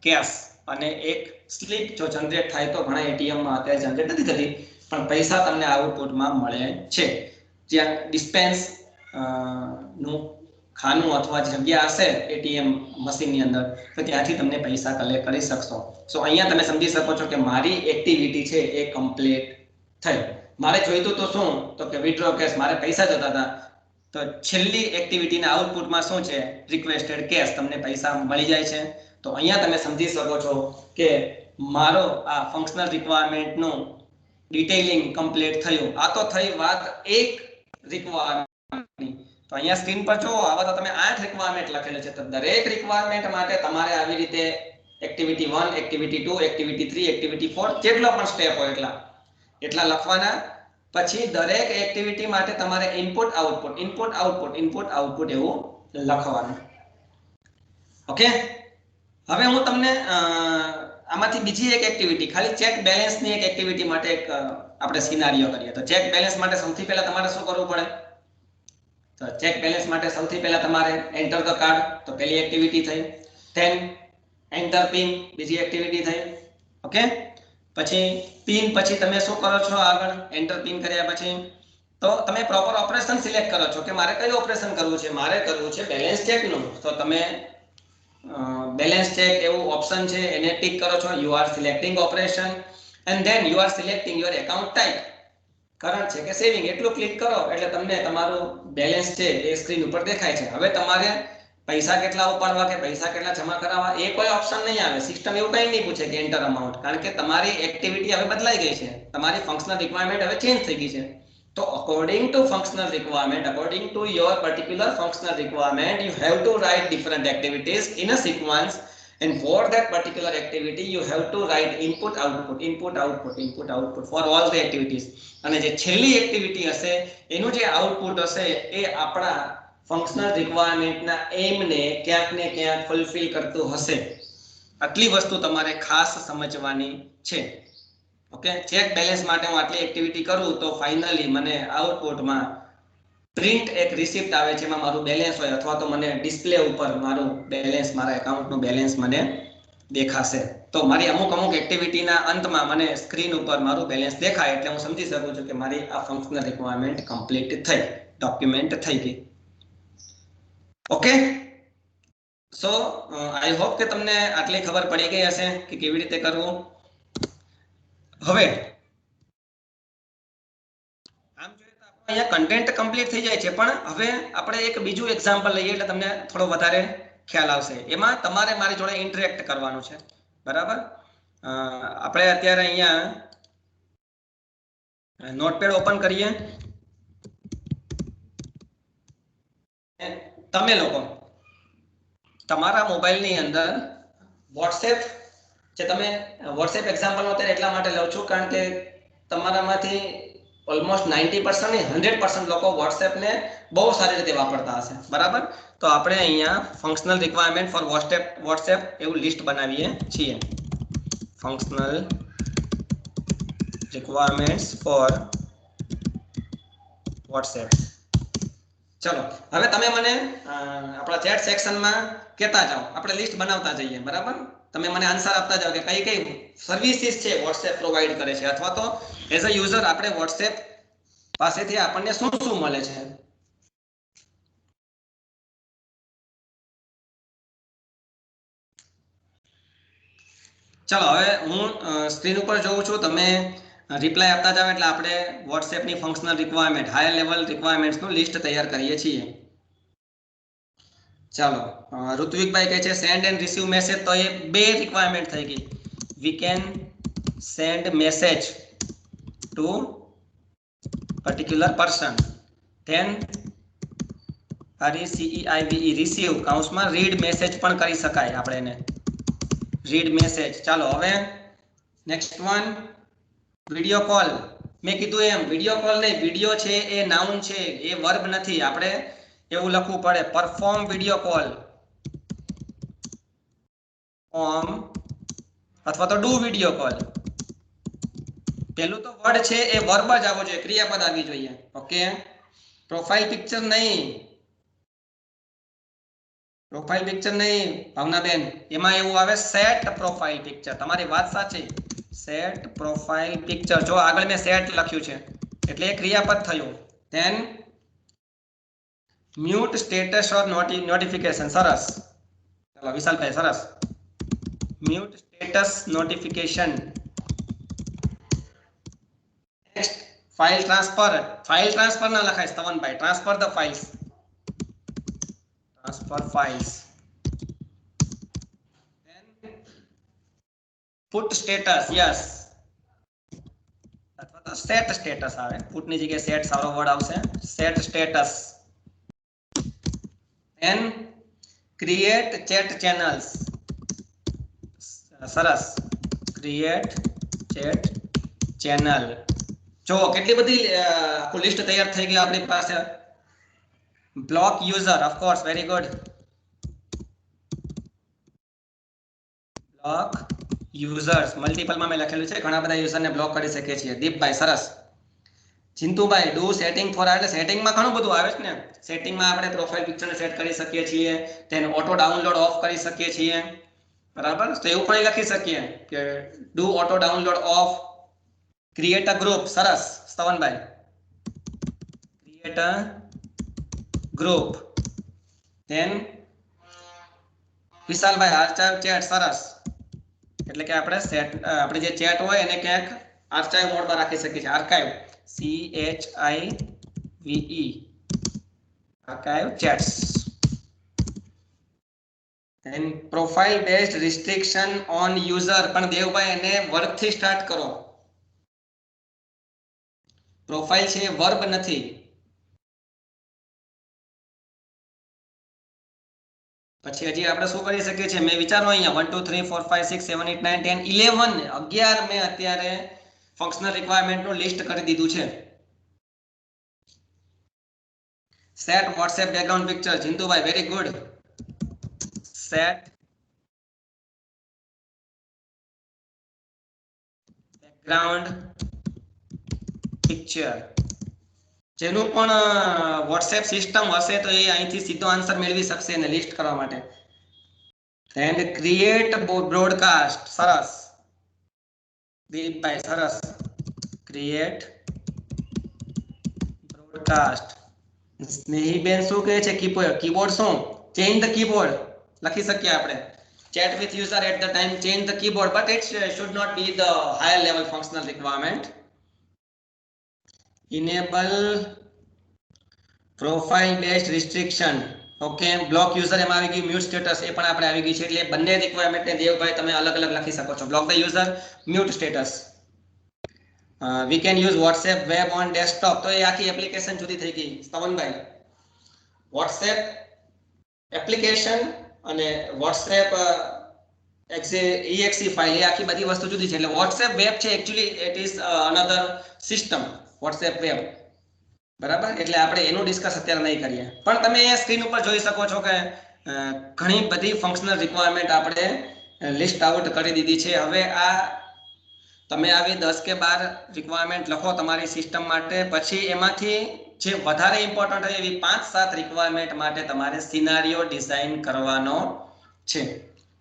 કેશ અને એક સ્લિપ જો જનરેટ થાય તો. ઘણા એટીએમમાં અત્યારે જનરેટ નથી થતી પણ પૈસા તમને આઉટપુટમાં મળે છે. જ્યાં ડિસ્પેન્સ નું ખાનું અથવા જગ્યા હશે એટીએમ મશીનની અંદર તો ત્યાંથી તમને પૈસા કલેક્ટ કરી શકશો. સો અહીંયા તમે સમજી શકો છો કે મારી એક્ટિવિટી છે એ કમ્પ્લીટ થઈ. મારે જોઈતું તો શું તો કે વિથડ્રો કેશ, મારે પૈસા જોતા હતા. તો છેલ્લી એક્ટિવિટીના આઉટપુટમાં શું છે, રિક્વેસ્ટેડ કેશ, તમને પૈસા મળી જાય છે. તો અહીંયા તમે સમજી શકો છો કે મારો આ ફંક્શનલ રિક્વાયરમેન્ટનું ડિટેલિંગ કમ્પ્લીટ થયું. આ તો થઈ વાત એક રિક્વાયરમેન્ટની. તો અહીંયા સ્ક્રીન પર જો આવા તો તમે 8 રિક્વાયરમેન્ટ લખેલું છે. તો દરેક રિક્વાયરમેન્ટ માટે તમારે આવી રીતે એક્ટિવિટી 1, એક્ટિવિટી 2, એક્ટિવિટી 3, એક્ટિવિટી 4 જેટલો પણ સ્ટેપ હોય એટલા લખવાના. પછી દરેક એક્ટિવિટી માટે તમારે ઇનપુટ આઉટપુટ એવું લખવાનું. ઓકે, હવે હું તમને આમાંથી બીજી એક એક્ટિવિટી ખાલી ચેક બેલેન્સ ની એક એક્ટિવિટી માટે એક આપણે સિનારિયો કરીએ. તો ચેક બેલેન્સ માટે સૌથી પહેલા તમારે શું કરવું પડે? તો ચેક બેલેન્સ માટે સૌથી પહેલા તમારે એન્ટર ધ કાર્ડ, તો પહેલી એક્ટિવિટી થઈ. ધેન એન્ટર પિન, બીજી એક્ટિવિટી થઈ. ઓકે, પછી પિન પછી તમે શું કરો છો આગળ? એન્ટર પિન કર્યા પછી તો તમે પ્રોપર ઓપરેશન સિલેક્ટ કરો છો કે મારે કયું ઓપરેશન કરવું છે. મારે કરવું છે બેલેન્સ ચેકનું. તો તમે બેલેન્સ ચેક એવું ઓપ્શન છે એને ટિક કરો છો. You are selecting operation and then you are selecting your account type, current છે કે સેવિંગ, એટલું ક્લિક કરો એટલે તમને તમારું બેલેન્સ છે એ સ્ક્રીન ઉપર દેખાય છે. હવે તમારે પૈસા કેટલા ઉપાડવા કે પૈસા કેટલા જમા કરાવવા એ કોઈ ઓપ્શન નહીં આવે. સિસ્ટમ એવું કંઈ નહીં પૂછે કે એન્ટર અમાઉન્ટ, કારણ કે તમારી એક્ટિવિટી હવે બદલાઈ ગઈ છે. તમારી ફંક્શનલ રિક્વાયરમેન્ટ હવે ચેન્જ થઈ ગઈ છે. તો according to functional requirement, according to your particular functional requirement, you have to write different activities in a sequence, and for that particular activity you have to write input output for all the activities. અને જે છેલ્લી એક્ટિવિટી હશે એનું જે આઉટપુટ હશે એ આપણા ફંક્શનલ રિક્વાયરમેન્ટના એમને ક્યાંક ને ક્યાંક ફુલફિલ કરતું હશે. આટલી વસ્તુ તમારે ખાસ સમજવાની છે. ઓકે, ચેક બેલેન્સ માટે હું આટલી એક્ટિવિટી કરું તો ફાઇનલી મને આઉટપુટમાં પ્રિન્ટ એક રિસિપ્ટ આવે છે, એમાં મારું બેલેન્સ હોય, અથવા તો મને ડિસ્પ્લે ઉપર મારું બેલેન્સ, મારા એકાઉન્ટનું બેલેન્સ મને દેખાશે. તો મારી અમુક એક્ટિવિટીના અંતમાં મને સ્ક્રીન ઉપર મારું બેલેન્સ દેખાય એટલે હું સમજી શકું છું કે મારી આ ફંક્શનલ રિક્વાયરમેન્ટ કમ્પ્લીટ થઈ, ડોક્યુમેન્ટ થઈ ગઈ. ઓકે, સો આઈ હોપ કે તમને આટલી ખબર પડી ગઈ હશે કે કેવી રીતે કરવું. હવે આમ જોઈએ તો અહીંયા કન્ટેન્ટ કમ્પ્લીટ થઈ જાય છે, પણ હવે આપણે એક બીજું એક્ઝામ્પલ લઈએ એટલે તમને થોડો વધારે ખ્યાલ આવશે. એમાં તમારે મારી જોડે ઇન્ટરેક્ટ કરવાનું છે, બરાબર? આપણે અત્યારે અહીંયા નોટપેડ ઓપન કરીએ. તમે લોકો તમારા મોબાઈલની અંદર વોટ્સએપ, જે તમે વોટ્સએપ એક્ઝામ્પલ અત્યારે એટલા માટે લઉં છું કારણ કે તમારામાંથી ઓલમોસ્ટ 90% નહીં 100% લોકો વોટ્સએપને બહુ સારી રીતે વાપરતા હશે, બરાબર? તો આપણે અહીંયા ફંક્શનલ રિક્વાયરમેન્ટ ફોર વોટ્સએપ એવું લિસ્ટ બનાવીએ છીએ. Functional requirements for WhatsApp. ચલો, હવે તમે મને આપણા ચેટ સેક્શનમાં કહેતા જાઓ, આપણે લિસ્ટ બનાવતા જઈએ, બરાબર? તમે મને આન્સર આપતા જાઓ કે કઈ કઈ સર્વિસીસ છે વોટ્સએપ પ્રોવાઈડ કરે છે, અથવા તો એઝ અ યુઝર આપણે વોટ્સએપ પાસેથી આપણને શું શું મળે છે. ચલો, હવે હું સ્ક્રીન ઉપર જોઉં છું, તમે રિપ્લાય આપતા જાવ એટલે આપણે વોટ્સએપની ફંક્શનલ રિક્વાયરમેન્ટ, હાયર લેવલ રિક્વાયરમેન્ટ્સનું લિસ્ટ તૈયાર કરીએ છીએ. ચાલો, ઋત્વિકભાઈ કહે છે સેન્ડ એન્ડ રિસીવ મેસેજ, તો એ બે રિક્વાયરમેન્ટ થઈ ગઈ. We can send message to particular person, then RECEIVE receive કાઉન્સમાં રીડ મેસેજ પણ કરી શકાય આપણે એને, રીડ મેસેજ. ચાલો, હવે નેક્સ્ટ વન વિડિયો કોલ. મેં કીધું એમ વિડિયો કોલ નહીં, વિડિયો છે એ નાઉન છે, એ વર્બ નથી. આપણે એવું લખવું પડે પરફોર્મ વિડિયો કોલ, અથવા તો ડુ વિડિયો કોલ. પેલું તો વર્ડ છે એ વર્બ જ આવવો જોઈએ, ક્રિયાપદ આવી જોઈએ. ઓકે, પ્રોફાઇલ પિક્ચર નહીં, પ્રોફાઇલ પિક્ચર નહીં ભાવનાબેન, એમાં એવું આવે સેટ પ્રોફાઇલ પિક્ચર. તમારી વાત સાચી, સેટ પ્રોફાઇલ પિક્ચર. જો આગળ મેં સેટ લખ્યું છે એટલે એ ક્રિયાપદ થયું. Then mute status or notification. સરસ, ચાલો વિશાલભાઈ, સરસ. Mute status notification. Next file transfer. File transfer ના લખાય Stavanbhai, transfer the files, transfer files. Put status, yes, અથવા તો સેટ સ્ટેટસ આવે. પુટની જગ્યાએ સેટ સારો વર્ડ આવશે. Set status. And create chat channels. સરસ. Create chat channel. જો કેટલી બધી આખું લિસ્ટ તૈયાર થઈ ગઈ આપણી પાસે. Block user, of course, very good. Block users મલ્ટીપલમાં મેં લખેલું છે, ઘણા બધા યુઝરને બ્લોક કરી શકીએ છીએ. દીપભાઈ સરસ. ચિંતુભાઈ ડુ સેટિંગ ફોર, એટલે સેટિંગમાં ઘણું બધું આવે છે ને. સેટિંગમાં આપણે પ્રોફાઇલ પિક્ચરને સેટ કરી શકીએ છીએ, તેને ઓટો ડાઉનલોડ ઓફ કરી શકીએ છીએ, બરાબર. તો એવું પણ લખી શકીએ કે do auto download off, create a group. સરસ Stavanbhai, create a group. Then Vishalbhai archive chat. સરસ. એટલે કે આપણે સેટ, આપણે જે ચેટ હોય એને ક્યાંક આર્ચાઇવ મોડમાં રાખી શકીએ છીએ. Archive, CHIVE, archive chats. Then profile based restriction on user, પણ દેવભાઈ એને વર્બથી સ્ટાર્ટ કરો. પ્રોફાઇલ છે વર્બ નથી. પછી હજી આપણે શું કરી શકીએ છીએ, મેં વિચારો અહીંયા 1 2 3 4 5 6 7 8 9 10 11 11 મેં અત્યારે ફંક્શનલ રિક્વાયરમેન્ટનું લિસ્ટ કરી દીધું છે. Set WhatsApp background picture. Jindubhai very good. Set background picture. જેનું પણ વોટ્સએપ સિસ્ટમ હશે તો એ અહીંથી સીધો આન્સર મેળવી શકશે એને લિસ્ટ કરવા માટે. And create broadcast. સરસ દીપભાઈ, સરસ. Create broadcast. સ્નેહીબેન શું કહે છે, કીબોર્ડ શું, ચેન્જ ધ કીબોર્ડ લખી શકીએ આપણે. chat with user at the time change the keyboard, but it should not be the higher level functional requirement. Enable profile based restriction. Okay, block user એમાં આવી ગઈ, મ્યુટ સ્ટેટસ એ પણ આપણે આવી ગઈ છે. એટલે બંને રિક્વાયરમેન્ટને દેવભાઈ તમે અલગ અલગ લખી શકો છો. Block the user, mute status. We can use WhatsApp web on desktop. તો એ આખી એપ્લિકેશન જુદી થઈ ગઈ સ્તવનભાઈ. વોટ્સએપ એપ્લિકેશન અને વોટ્સએપ exe ફાઇલ, એ આખી બધી વસ્તુ જુદી છે. એટલે વોટ્સએપ વેબ છે actually it is another system, WhatsApp web, બરાબર. એટલે આપણે એનું ડિસ્કસ અત્યારે નહીં કરીએ. પણ તમે અહીંયા સ્ક્રીન ઉપર જોઈ શકો છો કે ઘણી બધી ફંક્શનલ રિક્વાયરમેન્ટ આપણે લિસ્ટ આઉટ કરી દીધી છે. હવે આ તમે આવી 10 કે 12 રિક્વાયરમેન્ટ લખો તમારી સિસ્ટમ માટે, પછી એમાંથી જે વધારે ઇમ્પોર્ટન્ટ હોય એવી 5-7 રિક્વાયરમેન્ટ માટે તમારે સિનારીઓ ડિઝાઇન કરવાનો છે.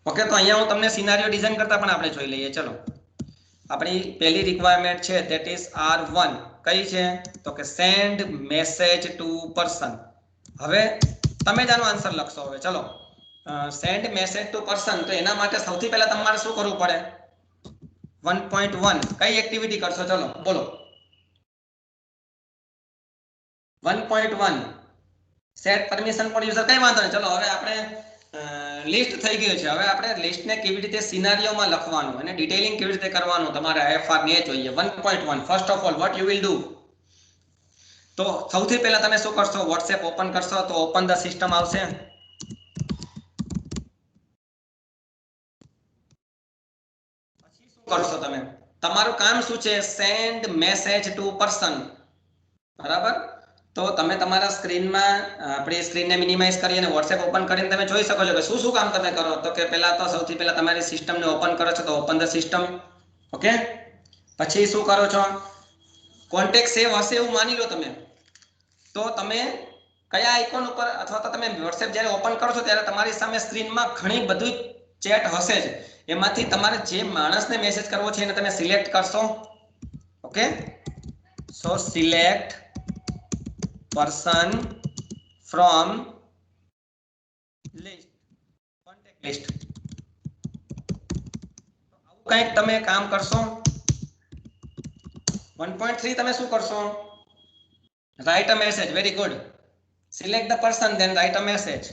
ઓકે, તો અહીંયા હું તમને સિનારીઓ ડિઝાઇન કરતા પણ આપણે જોઈ લઈએ. ચલો, આપણી પહેલી રિક્વાયરમેન્ટ છે ધેટ ઇઝ R1. કઈ છે તો કે સેન્ડ મેસેજ ટુ પર્સન. હવે તમે જ આનો આન્સર લખશો. હવે ચલો, સેન્ડ મેસેજ ટુ પર્સન, તો એના માટે સૌથી પહેલા તમારે શું કરવું પડે? 1.1 કઈ એક્ટિવિટી કરશો? ચલો બોલો. 1.1 સેટ પરમિશન ફોર યુઝર. કઈ વાંધો નહીં. ચલો હવે આપણે લિસ્ટ થઈ ગયું છે. હવે આપણે લિસ્ટને કેવી રીતે સિનારીઓમાં લખવાનું અને ડિટેલિંગ કેવી રીતે કરવાનું તમારે IFR ને જોઈએ. 1.1 first of all what you will do. તો સૌથી પહેલા તમે શું કરશો? વોટ્સએપ ઓપન કરશો તો ઓપન ધ સિસ્ટમ આવશે. પછી શું કરશો તમે? તમારું કામ શું છે? સેન્ડ મેસેજ ટુ પર્સન, બરાબર. તો તમે તમારા સ્ક્રીનમાં, આપણી સ્ક્રીનને મિનિમાઇઝ કરી અને વોટ્સએપ ઓપન કરીને તમે જોઈ શકો છો કે શું શું કામ તમે કરો. તો કે પહેલા તો સૌથી પહેલા તમારી સિસ્ટમને ઓપન કરો છો તો ઓપન ધ સિસ્ટમ. ઓકે, પછી શું કરો છો? કોન્ટેક્ટ સેવ હશે એવું માની લો તમે, તો તમે કયા આઇકોન ઉપર, અથવા તો તમે વોટ્સએપ જ્યારે ઓપન કરો છો ત્યારે તમારી સામે સ્ક્રીનમાં ઘણી બધી ચેટ હશે જ. એમાંથી તમારે જે માણસને મેસેજ કરવો છે એને તમે સિલેક્ટ કરશો. Okay, so select person from list, contact list. આવું કંઈક તમે કામ કરશો. 1.3 તમે શું કરશો? write a message. very good. select the person, then write a message.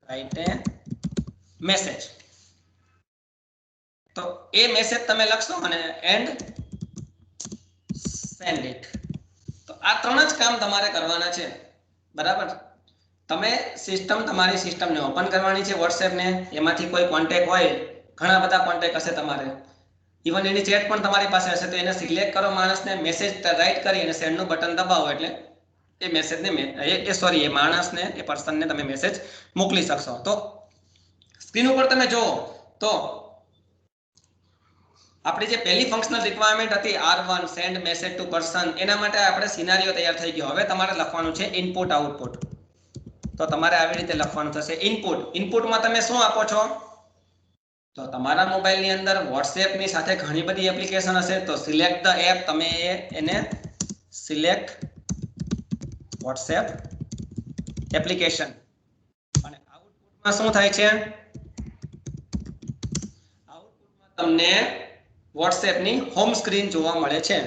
write a message. તો એ મેસેજ તમે લખશો અને એન્ડ સેન્ડ ઇટ. તો આ 3 જ કામ તમારે કરવાના છે, બરાબર. તમે તમારી સિસ્ટમને ઓપન કરવાની છે વોટ્સએપને, એમાંથી કોઈ કોન્ટેક્ટ હોય, ઘણા બધા કોન્ટેક્ટ હશે તમારે, ઇવન એની ચેટ પણ તમારી પાસે હશે, તો એને સિલેક્ટ કરો માણસને, મેસેજ રાઈટ કરી અને સેન્ડનું બટન દબાવો એટલે એ મેસેજને એ માણસને, એ પર્સનને તમે મેસેજ મોકલી શકશો. તો સ્ક્રીન ઉપર તમે જુઓ તો આપણી જે પહેલી ફંક્શનલ રિક્વાયરમેન્ટ હતી R1 send message to person, એના માટે આપણે સિનારીઓ તૈયાર થઈ ગયો. હવે તમારે લખવાનું છે ઇનપુટ આઉટપુટ. તો તમારે આવી રીતે લખવાનું થશે ઇનપુટ. ઇનપુટમાં તમે શું આપો છો? તો તમારા મોબાઈલની અંદર વોટ્સએપની સાથે ઘણી બધી એપ્લિકેશન હશે, તો સિલેક્ટ ધ એપ, તમે એને સિલેક્ટ વોટ્સએપ એપ્લિકેશન. અને આઉટપુટમાં શું થાય છે? આઉટપુટમાં તમને વોટ્સએપની હોમ સ્ક્રીન જોવા મળે છે.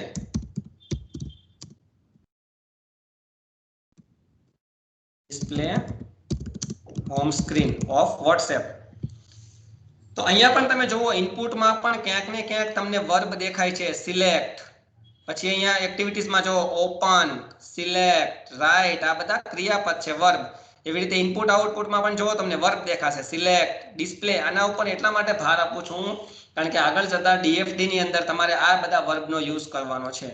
Display home screen off WhatsApp. તો અહીંયા પણ તમે જુઓ ઇનપુટમાં પણ ક્યાંક ને ક્યાંક તમને વર્બ દેખાય છે, સિલેક્ટ. પછી અહીંયા એક્ટિવિટીઝમાં જો ઓપન, સિલેક્ટ, રાઇટ, આ બધા ક્રિયાપદ છે, વર્બ. એવી રીતે ઇનપુટ આઉટપુટમાં પણ જો તમને વર્બ દેખાશે, સિલેક્ટ, ડિસ્પ્લે. આના ઉપર એટલા માટે ભાર આપું છું કારણ કે આગળ જતા ડીએફડી ની અંદર તમારે આ બધા વર્બનો યુઝ કરવાનો છે.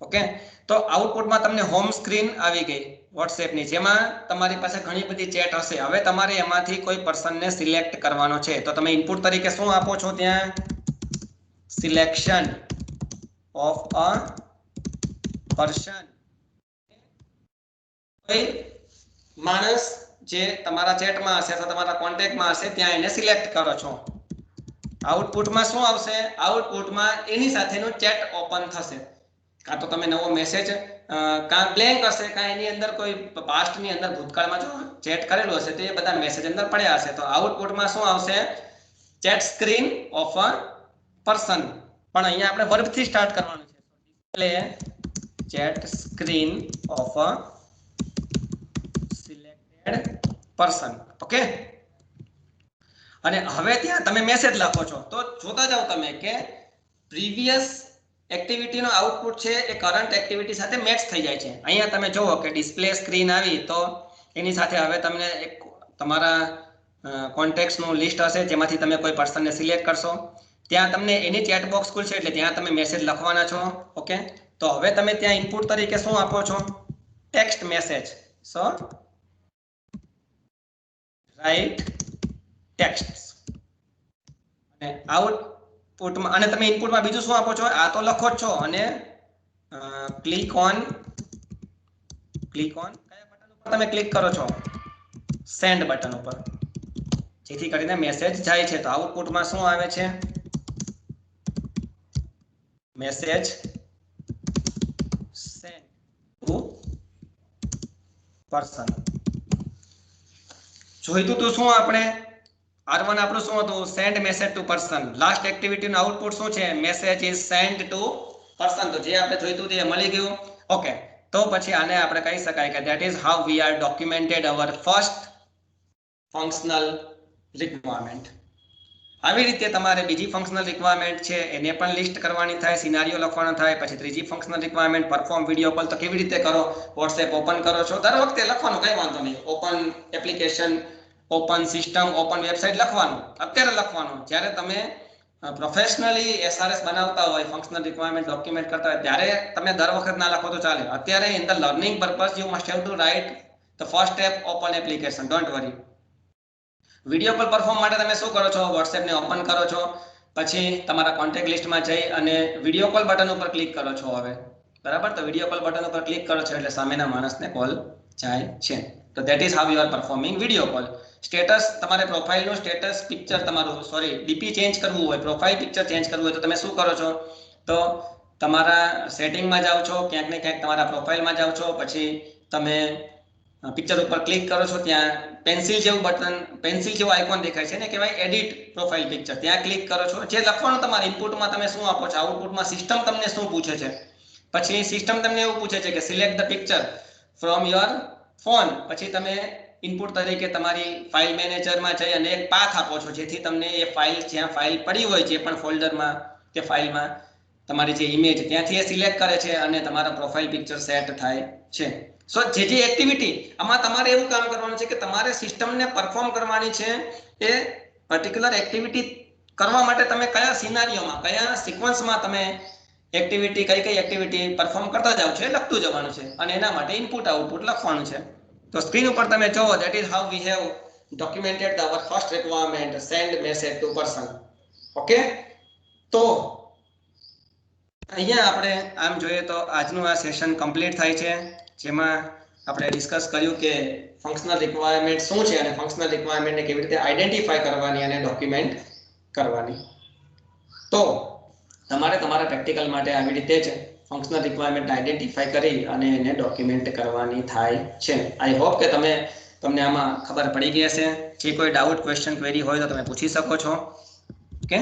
ઓકે, તો આઉટપુટમાં તમને હોમ સ્ક્રીન આવી ગઈ વોટ્સએપની, જેમાં તમારી પાસે ઘણી બધી ચેટ હશે. હવે તમારે એમાંથી કોઈ પર્સનને સિલેક્ટ કરવાનો છે, તો તમે ઇનપુટ તરીકે શું આપો છો? ત્યાં સિલેક્શન ઓફ અ પર્સન. કોઈ માણસ જે તમારા ચેટમાં હશે અથવા તમારા કોન્ટેક્ટમાં હશે ત્યાં એને સિલેક્ટ કરો છો. આઉટપુટમાં શું આવશે? આઉટપુટમાં એની સાથેનું ચેટ ઓપન થશે. કાં તો તમે નવો મેસેજ કાં બ્લેન્ક હશે, કાં એની અંદર કોઈ પાસ્ટની અંદર ભૂતકાળમાં જો ચેટ કરેલું હશે તો એ બધા મેસેજ અંદર પડ્યા હશે. તો આઉટપુટમાં શું આવશે? Chat screen of a person. પણ અહીંયા આપણે વર્બથી સ્ટાર્ટ કરવાનું છે. Display chat screen of a selected person. Okay, અને હવે ત્યાં તમે મેસેજ લખો છો. તો જોતા જાઓ તમે કે પ્રીવિયસ એક્ટિવિટીનો આઉટપુટ છે એ કરંટ એક્ટિવિટી સાથે મેચ થઈ જાય છે. અહીંયા તમે જુઓ કે ડિસ્પ્લે સ્ક્રીન આવી, તો એની સાથે હવે તમને એક તમારા કોન્ટેક્ટ્સનું લિસ્ટ હશે, જેમાંથી તમે કોઈ પર્સનને સિલેક્ટ કરશો. ત્યાં તમને એની ચેટ બોક્સ ખુલશે એટલે ત્યાં તમે મેસેજ લખવાના છો. ઓકે, તો હવે તમે ત્યાં ઇનપુટ તરીકે શું આપો છો? Text message. So write text. અને આઉટપુટમાં, અને તમે ઇનપુટમાં બીજું શું આપો છો? આ તો લખો જ છો. અને ક્લિક ઓન કયા બટન ઉપર તમે ક્લિક કરો છો? સેન્ડ બટન ઉપર, જેથી કરીને મેસેજ જાય છે. તો આઉટપુટમાં શું આવે છે? Message send to person. જોઈતું તો શું આપણે? R1 આપણું શું હતું? Send message to person. Last એક્ટિવિટીનું આઉટપુટ શું છે? Message is send to person. તો જે આપણે જોઈતું તે મળી ગયું. ઓકે, તો પછી આને આપણે કહી શકાય કે that is how we are documented hour first functional requirement. આવી રીતે તમારે બીજી ફંક્શનલ રિક્વાયરમેન્ટ છે એને પણ લિસ્ટ કરવાની થાય, સિનારીઓ લખવાનો થાય. પછી ત્રીજી functional requirement perform video call. તો કેવી રીતે કરો? વોટ્સએપ ઓપન કરો છો, દર વખતે લખવાનું, કંઈ વાંધો નહીં. Open application, open system, open website લખવાનું, અત્યારે લખવાનું. જ્યારે તમે પ્રોફેશનલી SRS બનાવતા હોય, ફંક્શનલ રિક્વાયરમેન્ટ ડોક્યુમેન્ટ કરતા હોય, ત્યારે તમે દર વખત ના લખો તો ચાલે. અત્યારે in the learning purpose you must have to write the first step open application. Don't worry. Video call perform માટે તમે શું કરો છો? વોટ્સએપને ઓપન કરો છો, પછી તમારા કોન્ટેક્ટ લિસ્ટમાં જઈ અને વિડીયો કોલ બટન ઉપર ક્લિક કરો છો. હવે બરાબર, તો વિડીયો કોલ બટન ઉપર ક્લિક કરો છો એટલે સામેના માણસને કોલ જાય છે. તો that is how you are performing video call. Status, તમારે પ્રોફાઇલનું સ્ટેટસ પિક્ચર તમારું ડીપી ચેન્જ કરવું હોય, પ્રોફાઇલ પિક્ચર ચેન્જ કરવું હોય, તો તમે શું કરો છો? તો તમારા સેટિંગમાં જાઓ છો, ક્યાંક ને ક્યાંક તમારા પ્રોફાઇલમાં જાઓ છો, પછી તમે પિક્ચર ઉપર ક્લિક કરો છો, ત્યાં પેન્સિલ જેવું બટન, પેન્સિલ જેવો આઇકોન દેખાય છે ને, કહેવાય એડિટ પ્રોફાઇલ પિક્ચર. ત્યાં ક્લિક કરો છો. જે લખવાનું તમારે ઇનપુટમાં તમે શું આપો છો? આઉટપુટમાં સિસ્ટમ તમને શું પૂછે છે? પછી સિસ્ટમ તમને એવું પૂછે છે કે select the picture from your phone. પછી તમે ઇનપુટ તરીકે તમારી ફાઇલ મેનેજરમાં જઈ અને એક પાથ આપો છો, જેથી તમને એ ફાઇલ જ્યાં ફાઇલ પડી હોય જે પણ ફોલ્ડરમાં કે ફાઇલમાં તમારી જે ઇમેજ ત્યાંથી એ સિલેક્ટ કરે છે અને તમારા પ્રોફાઇલ પિક્ચર સેટ થાય છે. સો જે એક્ટિવિટી આમાં તમારે એવું કામ કરવાનું છે કે તમારે સિસ્ટમને પરફોર્મ કરવાની છે. એ પર્ટિક્યુલર એક્ટિવિટી કરવા માટે તમે કયા સિનારીઓમાં કયા સિક્વન્સમાં તમે એક્ટિવિટી કઈ એક્ટિવિટી પરફોર્મ કરતા જાવ છો એ લખતું જવાનું છે અને એના માટે ઇનપુટ આઉટપુટ લખવાનું છે. તો સ્ક્રીન ઉપર તમે જોવો that is how we have documented our first requirement send message to person. Okay, તો અહીંયા આપણે આમ જોઈએ તો આજનું આ સેશન કમ્પ્લીટ થાય છે, જેમાં આપણે ડિસ્કસ કર્યું કે ફંક્શનલ રિક્વાયરમેન્ટ શું છે અને ફંક્શનલ રિક્વાયરમેન્ટને કેવી રીતે આઈડેન્ટિફાય કરવાની અને ડોક્યુમેન્ટ કરવાની. તો તમારે તમારા પ્રેક્ટિકલ માટે આવી રીતે જ ફંક્શનલ રિક્વાયરમેન્ટ આઈડેન્ટિફાય કરી અને એને ડોક્યુમેન્ટ કરવાની થાય છે. આઈ હોપ કે તમને આમાં ખબર પડી ગઈ હશે. જે કોઈ ડાઉટ ક્વેશ્ચન ક્વેરી હોય તો તમે પૂછી શકો છો. ઓકે.